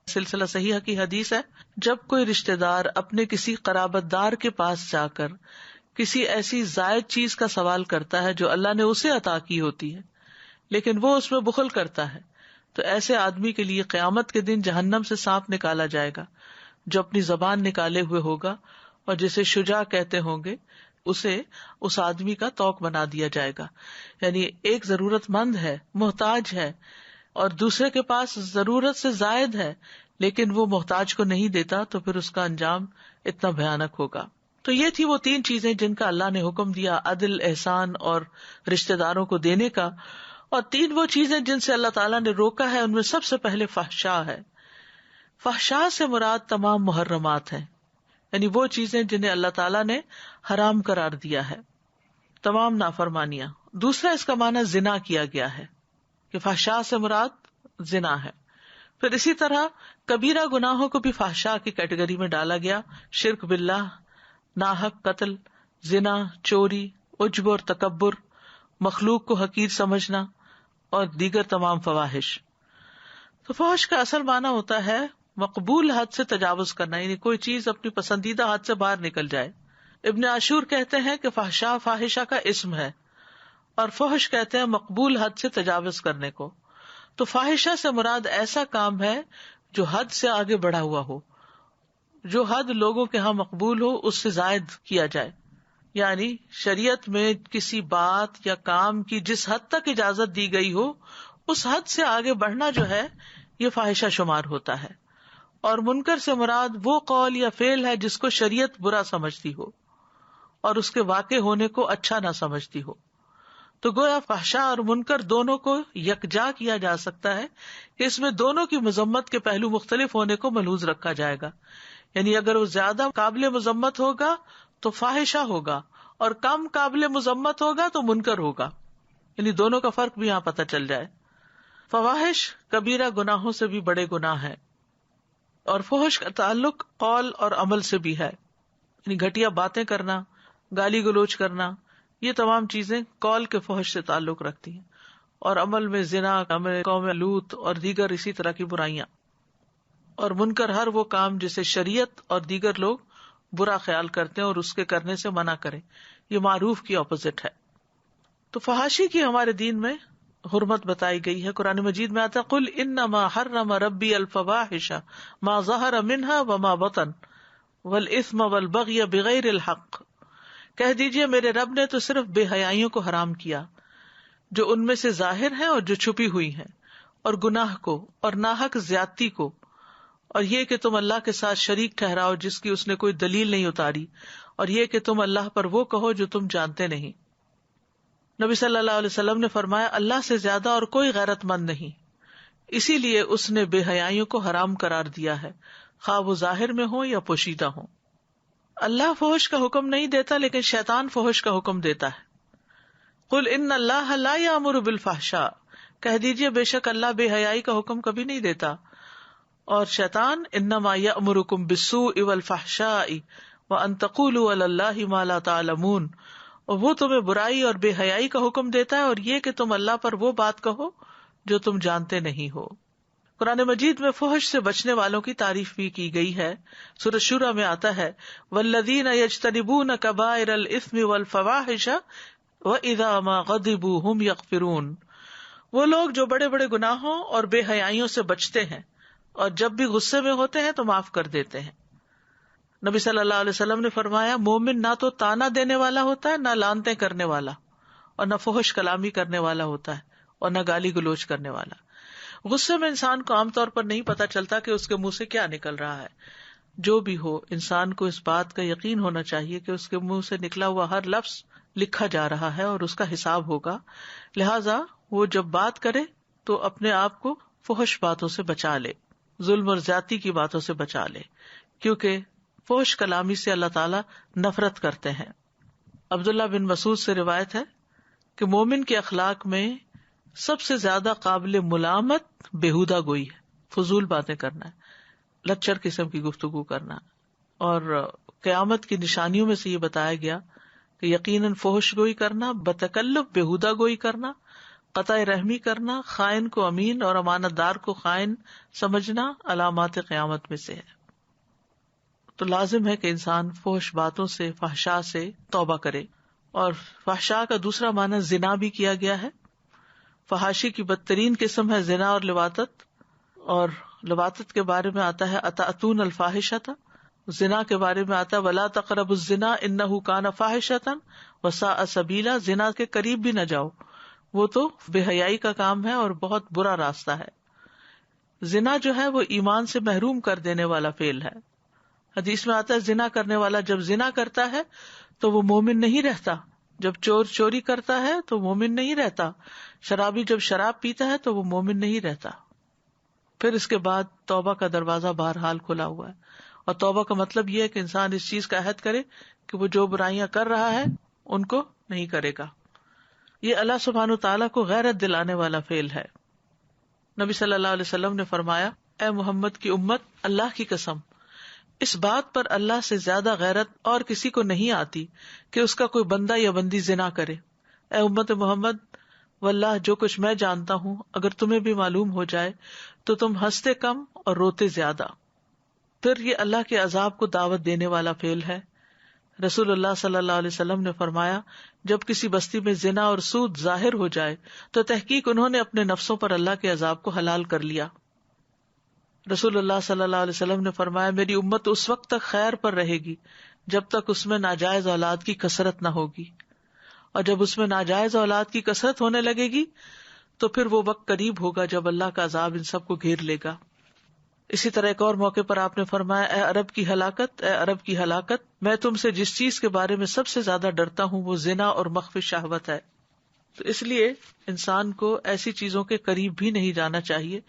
سلسلہ صحیحہ کی حدیث ہے، جب کوئی رشتہ دار اپنے کسی قرابت دار کے پاس جا کر کسی ایسی زائد چیز کا سوال کرتا ہے جو اللہ نے اسے عطا کی ہوتی ہے لیکن وہ اس میں بخل کرتا ہے، تو ایسے آدمی کے لیے قیامت کے دن جہنم سے سانپ نکالا جائے گا جو اپنی زبان نکالے ہوئے ہوگا، اور جسے شجاع کہتے ہوں گے اسے اس آدمی کا توق بنا دیا جائے گا. یعنی ایک ضرورت مند ہے، محتاج ہے، اور دوسرے کے پاس ضرورت سے زائد ہے لیکن وہ محتاج کو نہیں دیتا، تو پھر اس کا انجام اتنا بھیانک ہوگا. تو یہ تھی وہ 3 چیزیں جن کا اللہ نے حکم دیا، عدل، احسان اور رشتہ داروں کو دینے کا. اور 3 وہ چیزیں جن سے اللہ تعالیٰ نے روکا ہے، ان میں سب سے پہلے فحشاء ہے. فحشاء سے مراد تمام محرمات ہیں، یعنی وہ چیزیں جنہیں اللہ تعالیٰ نے حرام قرار دیا ہے، تمام نافرمانیاں. دوسرا اس کا معنی زنا کیا گیا ہے کہ فحشاء سے مراد زنا ہے. پھر اسی طرح کبیرہ گناہوں کو بھی فحشاء کی کیٹیگری میں ڈالا گیا، شرک باللہ، ناحق قتل، زنا، چوری، عجب اور تکبر، مخلوق کو حقیر سمجھنا اور دیگر تمام فواحش. تو فحش کا اصل معنی ہوتا ہے مقبول حد سے تجاوز کرنا، یعنی کوئی چیز اپنی پسندیدہ حد سے باہر نکل جائے. ابن عاشور کہتے ہیں کہ فحشاء فاحشہ کا اسم ہے، اور فحش کہتے ہیں مقبول حد سے تجاوز کرنے کو. تو فاحشہ سے مراد ایسا کام ہے جو حد سے آگے بڑھا ہوا ہو، جو حد لوگوں کے ہاں مقبول ہو اس سے زائد کیا جائے. یعنی شریعت میں کسی بات یا کام کی جس حد تک اجازت دی گئی ہو اس حد سے آگے بڑھنا جو ہے یہ فاحشہ شمار ہوتا ہے. اور منکر سے مراد وہ قول یا فعل ہے جس کو شریعت برا سمجھتی ہو اور اس کے واقع ہونے کو اچھا نہ سمجھتی ہو. تو گویا فحشاء اور منکر دونوں کو یکجا کیا جا سکتا ہے کہ اس میں دونوں کی مذمت کے پہلو مختلف ہونے کو ملحوظ رکھا جائے گا. یعنی اگر وہ زیادہ قابل مذمت ہوگا تو فاحشہ ہوگا، اور کم قابل مذمت ہوگا تو منکر ہوگا. یعنی دونوں کا فرق بھی یہاں پتہ چل جائے. فواحش کبیرہ گناہوں سے بھی بڑے گناہ ہیں، اور فحش کا تعلق قول اور عمل سے بھی ہے. یعنی گھٹیا باتیں کرنا، گالی گلوچ کرنا، یہ تمام چیزیں قول کے فحش سے تعلق رکھتی ہیں، اور عمل میں زنا، قوم لوط اور دیگر اسی طرح کی برائیاں. اور منکر ہر وہ کام جسے شریعت اور دیگر لوگ برا خیال کرتے ہیں اور اس کے کرنے سے منع کریں، یہ معروف کی اپوزٹ ہے. تو فحاشی کی ہمارے دین میں حرمت بتائی گئی ہے. قرآن مجید میں آتا ہے قل انما حرم ربی الفواحش ما ظہر منها وما بطن والاثم والبغی بغیر الحق. کہہ دیجئے میرے رب نے تو صرف بے حیائیوں کو حرام کیا جو ان میں سے ظاہر ہیں اور جو چھپی ہوئی ہیں، اور گناہ کو اور ناحق زیادتی کو، اور یہ کہ تم اللہ کے ساتھ شریک ٹھہراؤ جس کی اس نے کوئی دلیل نہیں اتاری، اور یہ کہ تم اللہ پر وہ کہو جو تم جانتے نہیں. نبی صلی اللہ علیہ وسلم نے فرمایا اللہ سے زیادہ اور کوئی غیرت مند نہیں، اسی لیے اس نے بے حیائیوں کو حرام قرار دیا ہے، خواہ وہ ظاہر میں ہو یا پوشیدہ ہو. اللہ فحش کا حکم نہیں دیتا لیکن شیطان فحش کا حکم دیتا ہے. قل ان اللہ لا یامر بالفحشاء، کہہ دیجئے بے شک اللہ بے حیائی کا حکم کبھی نہیں دیتا، اور شیطان انما یأمرکم بالسوء والفحشاء وان تقولوا علی اللہ ما لا تعلمون، اور وہ تمہیں برائی اور بے حیائی کا حکم دیتا ہے، اور یہ کہ تم اللہ پر وہ بات کہو جو تم جانتے نہیں ہو۔ قرآن مجید میں فحش سے بچنے والوں کی تعریف بھی کی گئی ہے۔ سورۃ شورى میں آتا ہے والذین یجتنبون کبائر الاثم والفواحش واذا ما غضبوا هم یغفرون، وہ لوگ جو بڑے بڑے گناہوں اور بے حیائیوں سے بچتے ہیں اور جب بھی غصے میں ہوتے ہیں تو معاف کر دیتے ہیں۔ نبی صلی اللہ علیہ وسلم نے فرمایا مومن نہ تو تانا دینے والا ہوتا ہے، نہ لعنتیں کرنے والا، اور نہ فحش کلامی کرنے والا ہوتا ہے، اور نہ گالی گلوچ کرنے والا۔ غصے میں انسان کو عام طور پر نہیں پتا چلتا کہ اس کے منہ سے کیا نکل رہا ہے۔ جو بھی ہو، انسان کو اس بات کا یقین ہونا چاہیے کہ اس کے منہ سے نکلا ہوا ہر لفظ لکھا جا رہا ہے اور اس کا حساب ہوگا، لہذا وہ جب بات کرے تو اپنے آپ کو فحش باتوں سے بچا لے، ظلم اور زیادتی کی باتوں سے بچا لے، کیونکہ فحش کلامی سے اللہ تعالیٰ نفرت کرتے ہیں۔ عبداللہ بن مسعود سے روایت ہے کہ مومن کے اخلاق میں سب سے زیادہ قابل ملامت بیہودہ گوئی ہے، فضول باتیں کرنا ہے، لچر قسم کی گفتگو کرنا، اور قیامت کی نشانیوں میں سے یہ بتایا گیا کہ یقیناً فحش گوئی کرنا، بتکلف بیہودہ گوئی کرنا، قطع رحمی کرنا، خائن کو امین اور امانت دار کو خائن سمجھنا علامات قیامت میں سے ہے۔ تو لازم ہے کہ انسان فحش باتوں سے، فحشاء سے توبہ کرے۔ اور فحشاء کا دوسرا معنی زنا بھی کیا گیا ہے۔ فحاشی کی بدترین قسم ہے زنا اور لواطت، اور لواطت کے بارے میں آتا ہے اتأتون الفاحشۃ، زنا کے بارے میں آتا ہے ولا تقربوا الزنا انہ کان فاحشۃ وساء سبیلا، زنا کے قریب بھی نہ جاؤ، وہ تو بے حیائی کا کام ہے اور بہت برا راستہ ہے۔ زنا جو ہے وہ ایمان سے محروم کر دینے والا فعل ہے۔ حدیث میں آتا ہے زنا کرنے والا جب زنا کرتا ہے تو وہ مومن نہیں رہتا، جب چور چوری کرتا ہے تو مومن نہیں رہتا، شرابی جب شراب پیتا ہے تو وہ مومن نہیں رہتا۔ پھر اس کے بعد توبہ کا دروازہ بہرحال کھلا ہوا ہے، اور توبہ کا مطلب یہ ہے کہ انسان اس چیز کا عہد کرے کہ وہ جو برائیاں کر رہا ہے ان کو نہیں کرے گا۔ یہ اللہ سبحانہ تعالیٰ کو غیرت دلانے والا فعل ہے۔ نبی صلی اللہ علیہ وسلم نے فرمایا اے محمد کی امت، اللہ کی قسم اس بات پر اللہ سے زیادہ غیرت اور کسی کو نہیں آتی کہ اس کا کوئی بندہ یا بندی زنا کرے۔ اے امت محمد، واللہ جو کچھ میں جانتا ہوں اگر تمہیں بھی معلوم ہو جائے تو تم ہنستے کم اور روتے زیادہ۔ پھر یہ اللہ کے عذاب کو دعوت دینے والا فعل ہے۔ رسول اللہ صلی اللہ علیہ وسلم نے فرمایا جب کسی بستی میں زنا اور سود ظاہر ہو جائے تو تحقیق انہوں نے اپنے نفسوں پر اللہ کے عذاب کو حلال کر لیا۔ رسول اللہ صلی اللہ علیہ وسلم نے فرمایا میری امت اس وقت تک خیر پر رہے گی جب تک اس میں ناجائز اولاد کی کثرت نہ ہوگی، اور جب اس میں ناجائز اولاد کی کثرت ہونے لگے گی تو پھر وہ وقت قریب ہوگا جب اللہ کا عذاب ان سب کو گھیر لے گا۔ اسی طرح ایک اور موقع پر آپ نے فرمایا اے عرب کی ہلاکت، اے عرب کی ہلاکت، میں تم سے جس چیز کے بارے میں سب سے زیادہ ڈرتا ہوں وہ زنا اور مخفی شہوت ہے۔ تو اس لیے انسان کو ایسی چیزوں کے قریب بھی نہیں جانا چاہیے۔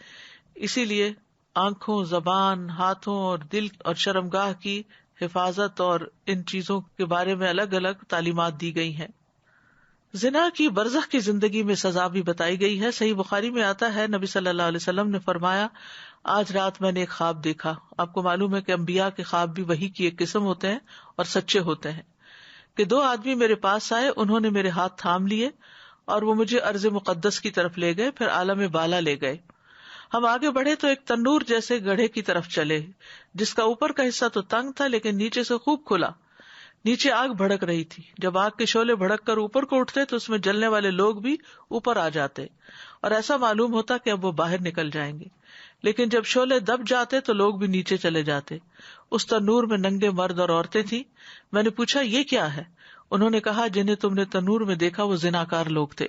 اسی لیے آنکھوں، زبان، ہاتھوں اور دل اور شرمگاہ کی حفاظت اور ان چیزوں کے بارے میں الگ الگ تعلیمات دی گئی ہیں۔ زنا کی برزخ کی زندگی میں سزا بھی بتائی گئی ہے۔ صحیح بخاری میں آتا ہے نبی صلی اللہ علیہ وسلم نے فرمایا آج رات میں نے ایک خواب دیکھا۔ آپ کو معلوم ہے کہ انبیاء کے خواب بھی وحی کی ایک قسم ہوتے ہیں اور سچے ہوتے ہیں، کہ دو آدمی میرے پاس آئے، انہوں نے میرے ہاتھ تھام لیے اور وہ مجھے ارض مقدس کی طرف لے گئے، پھر عالم بالا لے گئے۔ ہم آگے بڑھے تو ایک تنور جیسے گڑھے کی طرف چلے جس کا اوپر کا حصہ تو تنگ تھا لیکن نیچے سے خوب کھلا۔ نیچے آگ بھڑک رہی تھی، جب آگ کے شعلے بھڑک کر اوپر کو اٹھتے تو اس میں جلنے والے لوگ بھی اوپر آ جاتے اور ایسا معلوم ہوتا کہ اب وہ باہر نکل جائیں گے، لیکن جب شعلے دب جاتے تو لوگ بھی نیچے چلے جاتے۔ اس تنور میں ننگے مرد اور عورتیں تھیں۔ میں نے پوچھا یہ کیا ہے؟ انہوں نے کہا جنہیں تم نے تنور میں دیکھا وہ زناکار لوگ تھے۔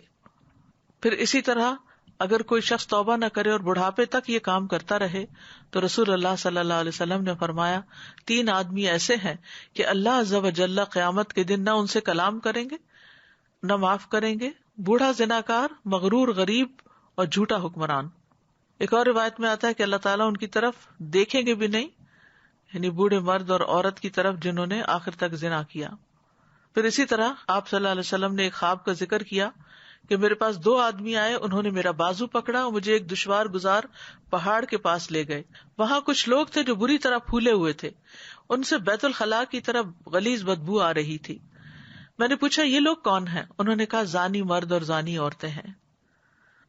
پھر اسی طرح اگر کوئی شخص توبہ نہ کرے اور بڑھاپے تک یہ کام کرتا رہے تو رسول اللہ صلی اللہ علیہ وسلم نے فرمایا 3 آدمی ایسے ہیں کہ اللہ عز و جل قیامت کے دن نہ ان سے کلام کریں گے نہ معاف کریں گے، بوڑھا زناکار، مغرور غریب اور جھوٹا حکمران۔ ایک اور روایت میں آتا ہے کہ اللہ تعالیٰ ان کی طرف دیکھیں گے بھی نہیں، یعنی بوڑھے مرد اور عورت کی طرف جنہوں نے آخر تک زنا کیا۔ پھر اسی طرح آپ صلی اللہ علیہ وسلم نے ایک خواب کا ذکر کیا کہ میرے پاس 2 آدمی آئے, انہوں نے میرا بازو پکڑا اور مجھے ایک دشوار گزار پہاڑ کے پاس لے گئے. وہاں کچھ لوگ تھے جو بری طرح پھولے ہوئے تھے, ان سے بیت الخلاء کی طرف غلیظ بدبو آ رہی تھی. میں نے پوچھا یہ لوگ کون ہیں؟ انہوں نے کہا زانی مرد اور زانی عورتیں ہیں.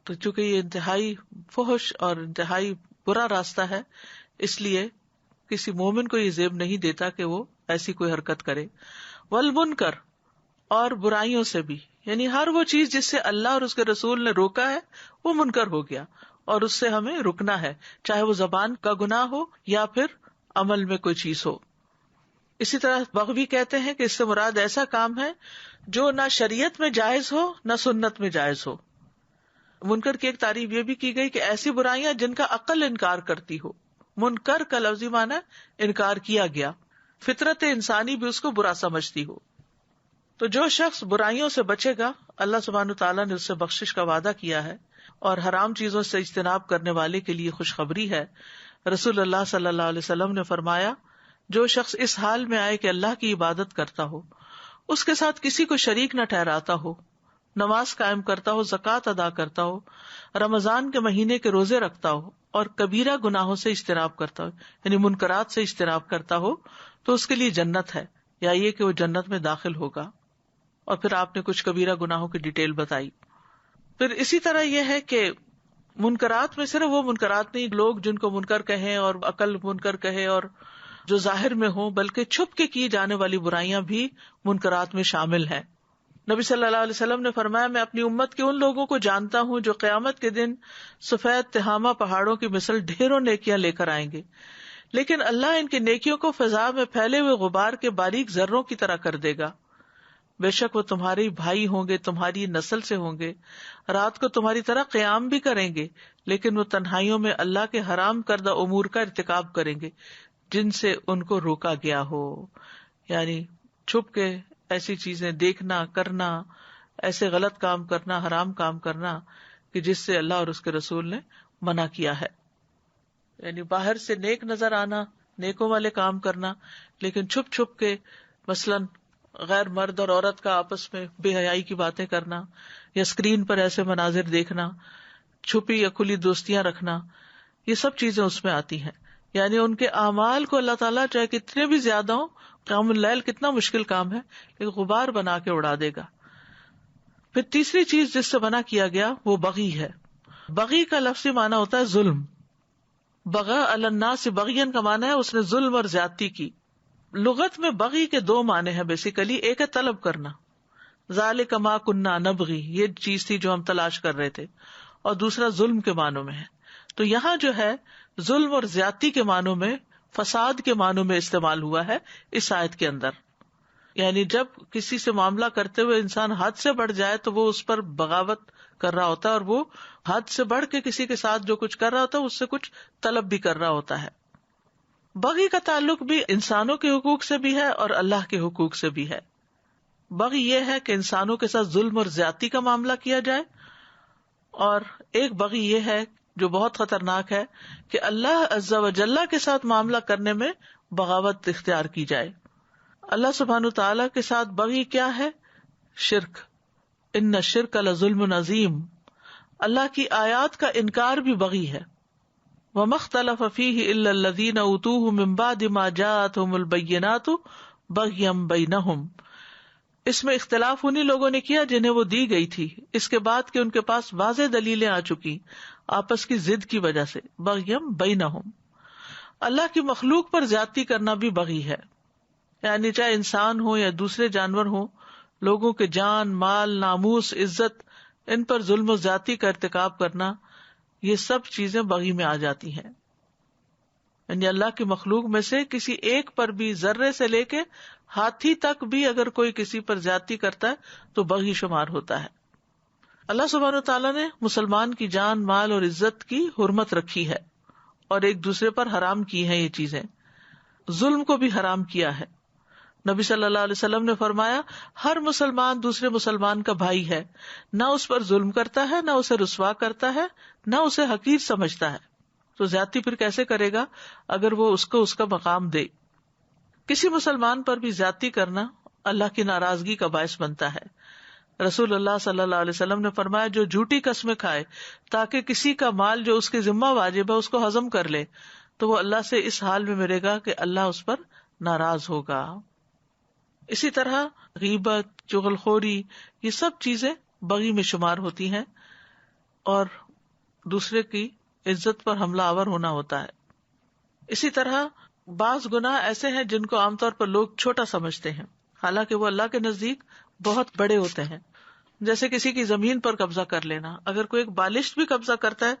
تو چونکہ یہ انتہائی فحش اور انتہائی برا راستہ ہے, اس لیے کسی مومن کو یہ زیب نہیں دیتا کہ وہ ایسی کوئی حرکت کرے. والمنکر, اور برائیوں سے بھی, یعنی ہر وہ چیز جس سے اللہ اور اس کے رسول نے روکا ہے وہ منکر ہو گیا, اور اس سے ہمیں رکنا ہے, چاہے وہ زبان کا گناہ ہو یا پھر عمل میں کوئی چیز ہو. اسی طرح بغوی کہتے ہیں کہ اس سے مراد ایسا کام ہے جو نہ شریعت میں جائز ہو نہ سنت میں جائز ہو. منکر کی ایک تعریف یہ بھی کی گئی کہ ایسی برائیاں جن کا عقل انکار کرتی ہو. منکر کا لفظی معنی انکار کیا گیا, فطرت انسانی بھی اس کو برا سمجھتی ہو. تو جو شخص برائیوں سے بچے گا, اللہ سبحانہ تعالیٰ نے اس سے بخشش کا وعدہ کیا ہے, اور حرام چیزوں سے اجتناب کرنے والے کے لیے خوشخبری ہے. رسول اللہ صلی اللہ علیہ وسلم نے فرمایا, جو شخص اس حال میں آئے کہ اللہ کی عبادت کرتا ہو, اس کے ساتھ کسی کو شریک نہ ٹھہراتا ہو, نماز قائم کرتا ہو, زکوٰۃ ادا کرتا ہو, رمضان کے مہینے کے روزے رکھتا ہو, اور کبیرہ گناہوں سے اجتناب کرتا ہو, یعنی منکرات سے اجتناب کرتا ہو, تو اس کے لیے جنت ہے, یا یہ کہ وہ جنت میں داخل ہوگا. اور پھر آپ نے کچھ کبیرہ گناہوں کی ڈیٹیل بتائی. پھر اسی طرح یہ ہے کہ منکرات میں صرف وہ منکرات نہیں, لوگ جن کو منکر کہیں اور عقل منکر کہے اور جو ظاہر میں ہوں, بلکہ چھپ کے کی جانے والی برائیاں بھی منکرات میں شامل ہیں. نبی صلی اللہ علیہ وسلم نے فرمایا, میں اپنی امت کے ان لوگوں کو جانتا ہوں جو قیامت کے دن سفید تہامہ پہاڑوں کی مثل ڈھیروں نیکیاں لے کر آئیں گے, لیکن اللہ ان کی نیکیوں کو فضا میں پھیلے ہوئے غبار کے باریک ذروں کی طرح کر دے گا. بے شک وہ تمہارے بھائی ہوں گے, تمہاری نسل سے ہوں گے, رات کو تمہاری طرح قیام بھی کریں گے, لیکن وہ تنہائیوں میں اللہ کے حرام کردہ امور کا ارتکاب کریں گے جن سے ان کو روکا گیا ہو. یعنی چھپ کے ایسی چیزیں دیکھنا, کرنا, ایسے غلط کام کرنا, حرام کام کرنا کہ جس سے اللہ اور اس کے رسول نے منع کیا ہے. یعنی باہر سے نیک نظر آنا, نیکوں والے کام کرنا, لیکن چھپ چھپ کے مثلاً غیر مرد اور عورت کا آپس میں بے حیائی کی باتیں کرنا, یا اسکرین پر ایسے مناظر دیکھنا, چھپی یا کھلی دوستیاں رکھنا, یہ سب چیزیں اس میں آتی ہیں. یعنی ان کے اعمال کو اللہ تعالیٰ چاہے کتنے بھی زیادہ ہوں, قیام اللیل کتنا مشکل کام ہے, لیکن غبار بنا کے اڑا دے گا. پھر تیسری چیز جس سے منع کیا گیا وہ بغی ہے. بغی کا لفظی معنی ہوتا ہے ظلم. بغا علی الناس بغین کا معنی ہے اس نے ظلم اور زیادتی کی. لغت میں بغی کے 2 معنی ہیں بیسیکلی. ایک ہے طلب کرنا, ذالک ما کنا نبغی, یہ چیز تھی جو ہم تلاش کر رہے تھے, اور دوسرا ظلم کے معنوں میں ہے. تو یہاں جو ہے ظلم اور زیادتی کے معنوں میں, فساد کے معنوں میں استعمال ہوا ہے اس آیت کے اندر. یعنی جب کسی سے معاملہ کرتے ہوئے انسان حد سے بڑھ جائے تو وہ اس پر بغاوت کر رہا ہوتا ہے, اور وہ حد سے بڑھ کے کسی کے ساتھ جو کچھ کر رہا ہوتا ہے اس سے کچھ طلب بھی کر رہا ہوتا ہے. بغی کا تعلق بھی انسانوں کے حقوق سے بھی ہے اور اللہ کے حقوق سے بھی ہے. بغی یہ ہے کہ انسانوں کے ساتھ ظلم اور زیادتی کا معاملہ کیا جائے, اور ایک بغی یہ ہے جو بہت خطرناک ہے کہ اللہ عز و جل کے ساتھ معاملہ کرنے میں بغاوت اختیار کی جائے. اللہ سبحانہ تعالیٰ کے ساتھ بغی کیا ہے؟ شرک. ان الشرک لظلم عظیم. اللہ کی آیات کا انکار بھی بغی ہے. وَمَا اخْتَلَفَ فِيهِ إِلَّا الَّذِينَ أُوتُوهُ مِن بَعْدِ مَا جَاءَتْهُمُ الْبَيِّنَاتُ بَغْيًا بَيْنَهُمْ. اس میں اختلاف انہی لوگوں نے کیا جنہیں وہ دی گئی تھی اس کے بعد کہ ان کے پاس واضح دلیلیں آ چکی, آپس کی ضد کی وجہ سے. بغیم بینہم. اللہ کی مخلوق پر زیادتی کرنا بھی بغی ہے. یعنی چاہے انسان ہو یا دوسرے جانور ہو, لوگوں کے جان, مال, ناموس, عزت, ان پر ظلم و زیادتی کا ارتکاب کرنا, یہ سب چیزیں بغی میں آ جاتی ہیں. یعنی اللہ کی مخلوق میں سے کسی ایک پر بھی, ذرے سے لے کے ہاتھی تک بھی اگر کوئی کسی پر زیادتی کرتا ہے تو بغی شمار ہوتا ہے. اللہ سبحانہ تعالیٰ نے مسلمان کی جان, مال اور عزت کی حرمت رکھی ہے, اور ایک دوسرے پر حرام کی ہیں یہ چیزیں. ظلم کو بھی حرام کیا ہے. نبی صلی اللہ علیہ وسلم نے فرمایا, ہر مسلمان دوسرے مسلمان کا بھائی ہے, نہ اس پر ظلم کرتا ہے, نہ اسے رسوا کرتا ہے, نہ اسے حقیر سمجھتا ہے. تو زیادتی پھر کیسے کرے گا اگر وہ اس کو اس کا مقام دے. کسی مسلمان پر بھی زیادتی کرنا اللہ کی ناراضگی کا باعث بنتا ہے. رسول اللہ صلی اللہ علیہ وسلم نے فرمایا جو جھوٹی قسمیں کھائے تاکہ کسی کا مال جو اس کے ذمہ واجب ہے اس کو ہضم کر لے تو وہ اللہ سے اس حال میں مرے گا کہ اللہ اس پر ناراض ہوگا. اسی طرح غیبت، چغل خوری، یہ سب چیزیں بغی میں شمار ہوتی ہیں اور دوسرے کی عزت پر حملہ آور ہونا ہوتا ہے. اسی طرح بعض گناہ ایسے ہیں جن کو عام طور پر لوگ چھوٹا سمجھتے ہیں حالانکہ وہ اللہ کے نزدیک بہت بڑے ہوتے ہیں. جیسے کسی کی زمین پر قبضہ کر لینا. اگر کوئی ایک بالشت بھی قبضہ کرتا ہے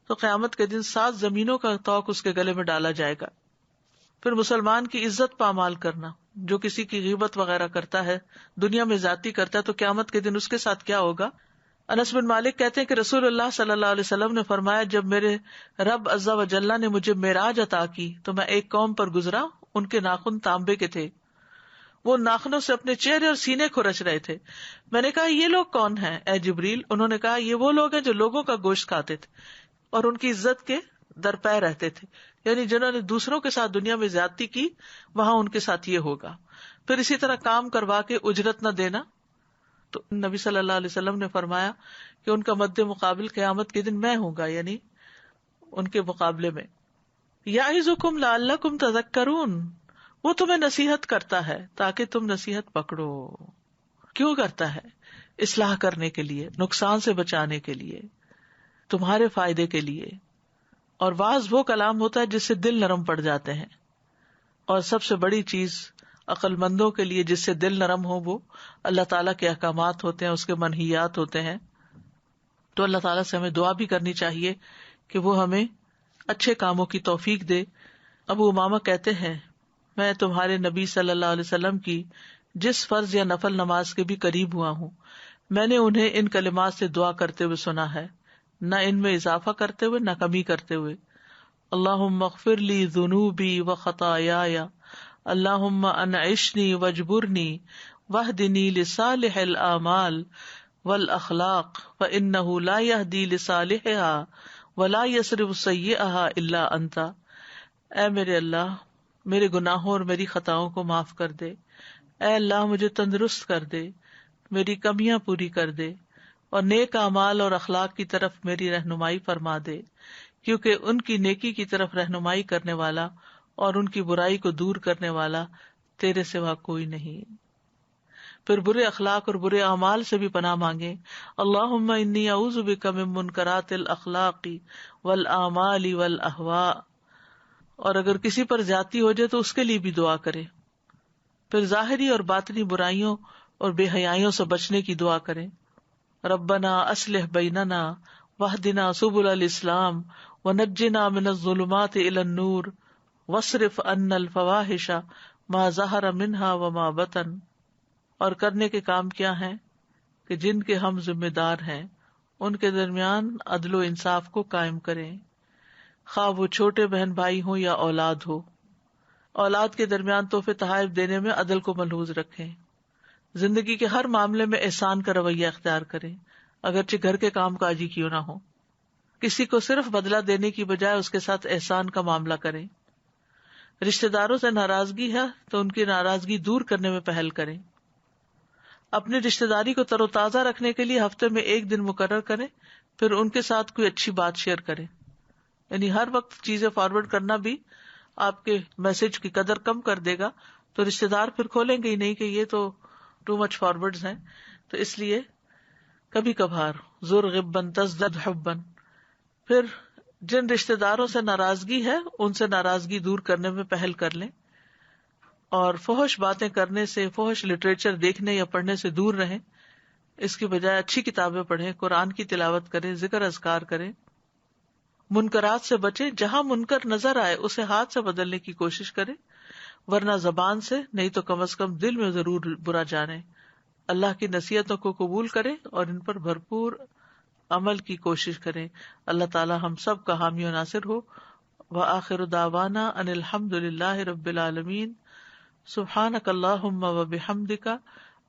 تو قیامت کے دن 7 زمینوں کا طوق اس کے گلے میں ڈالا جائے گا. پھر مسلمان کی عزت پامال کرنا، جو کسی کی غیبت وغیرہ کرتا ہے، دنیا میں زیادتی کرتا ہے، تو قیامت کے دن اس کے ساتھ کیا ہوگا. انس بن مالک کہتے ہیں کہ رسول اللہ صلی اللہ علیہ وسلم نے فرمایا جب میرے رب عز و جل نے مجھے معراج عطا کی تو میں ایک قوم پر گزرا، ان کے ناخن تانبے کے تھے، وہ ناخنوں سے اپنے چہرے اور سینے کھرچ رہے تھے. میں نے کہا یہ لوگ کون ہیں اے جبریل؟ انہوں نے کہا یہ وہ لوگ ہیں جو لوگوں کا گوشت کھاتے تھے اور ان کی عزت کے درپے رہتے تھے، یعنی جنہوں نے دوسروں کے ساتھ دنیا میں زیادتی کی وہاں ان کے ساتھ یہ ہوگا. پھر اسی طرح کام کروا کے اجرت نہ دینا، تو نبی صلی اللہ علیہ وسلم نے فرمایا کہ ان کا مد مقابل قیامت کے دن میں ہوں گا، یعنی ان کے مقابلے میں. یعظکم لعلکم تذکرون، وہ تمہیں نصیحت کرتا ہے تاکہ تم نصیحت پکڑو. کیوں کرتا ہے؟ اصلاح کرنے کے لیے، نقصان سے بچانے کے لیے، تمہارے فائدے کے لیے. اور واعظ وہ کلام ہوتا ہے جس سے دل نرم پڑ جاتے ہیں، اور سب سے بڑی چیز عقل مندوں کے لیے جس سے دل نرم ہو وہ اللہ تعالیٰ کے احکامات ہوتے ہیں، اس کے منہیات ہوتے ہیں. تو اللہ تعالیٰ سے ہمیں دعا بھی کرنی چاہیے کہ وہ ہمیں اچھے کاموں کی توفیق دے. ابو امامہ کہتے ہیں میں تمہارے نبی صلی اللہ علیہ وسلم کی جس فرض یا نفل نماز کے بھی قریب ہوا ہوں میں نے انہیں ان کلمات سے دعا کرتے ہوئے سنا ہے، نہ ان میں اضافہ کرتے ہوئے نہ کمی کرتے ہوئے. اللہم اغفر لی ذنوبی و خطایای، اللہم انعشنی واجبرنی واہدنی لصالح الاعمال والاخلاق فانہ لا یہدی لصالحها ولا یصرف سیئها الا انت. اے میرے اللہ میرے گناہوں اور میری خطاؤں کو معاف کر دے. اے اللہ مجھے تندرست کر دے، میری کمیاں پوری کر دے اور نیک اعمال اور اخلاق کی طرف میری رہنمائی فرما دے، کیونکہ ان کی نیکی کی طرف رہنمائی کرنے والا اور ان کی برائی کو دور کرنے والا تیرے سوا کوئی نہیں. پھر برے اخلاق اور برے اعمال سے بھی پناہ مانگے. اللہم انی اعوذ بک من منکرات الاخلاق والاعمال والاہواء. اور اگر کسی پر زیادتی ہو جائے تو اس کے لیے بھی دعا کرے. پھر ظاہری اور باطنی برائیوں اور بے حیائیوں سے بچنے کی دعا کریں. ربنا اصلح بیننا واہدنا سبل الاسلام ونجنا من الظلمات الى النور واصرف عنا الفواحش ما ظہر منها وما بطن. اور کرنے کے کام کیا ہیں کہ جن کے ہم ذمہ دار ہیں ان کے درمیان عدل و انصاف کو قائم کریں، خواہ وہ چھوٹے بہن بھائی ہوں یا اولاد ہو. اولاد کے درمیان تحفے تحائف دینے میں عدل کو ملحوظ رکھیں. زندگی کے ہر معاملے میں احسان کا رویہ اختیار کریں، اگرچہ گھر کے کام کاج ہی کیوں نہ ہو. کسی کو صرف بدلہ دینے کی بجائے اس کے ساتھ احسان کا معاملہ کریں. رشتہ داروں سے ناراضگی ہے تو ان کی ناراضگی دور کرنے میں پہل کریں. اپنی رشتہ داری کو تر و تازہ رکھنے کے لیے ہفتے میں 1 دن مقرر کریں، پھر ان کے ساتھ کوئی اچھی بات شیئر کریں. یعنی ہر وقت چیزیں فارورڈ کرنا بھی آپ کے میسج کی قدر کم کر دے گا، تو رشتہ دار پھر کھولیں گے ہی نہیں کہ یہ تو ٹو مچ فارورڈز ہیں. تو اس لیے کبھی کبھار زر غبن تزدد حبن. پھر جن رشتہ داروں سے ناراضگی ہے ان سے ناراضگی دور کرنے میں پہل کر لیں، اور فحش باتیں کرنے سے، فحش لٹریچر دیکھنے یا پڑھنے سے دور رہیں. اس کی بجائے اچھی کتابیں پڑھیں، قرآن کی تلاوت کریں، ذکر اذکار کریں. منکرات سے بچیں، جہاں منکر نظر آئے اسے ہاتھ سے بدلنے کی کوشش کریں، ورنہ زبان سے نہیں تو کم از کم دل میں ضرور برا جانیں. اللہ کی نصیحتوں کو قبول کریں اور ان پر بھرپور عمل کی کوشش کریں. اللہ تعالی ہم سب کا حامی و ناصر ہو. وآخر دعوانا ان الحمد للہ رب العالمین. سبحانک اللہم و بحمدک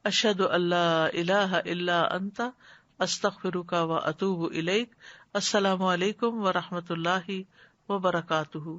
اشہد ان لا الہ الا انت استغفرک و اتوب الیک. السلام علیکم و رحمۃ اللہ وبرکاتہ.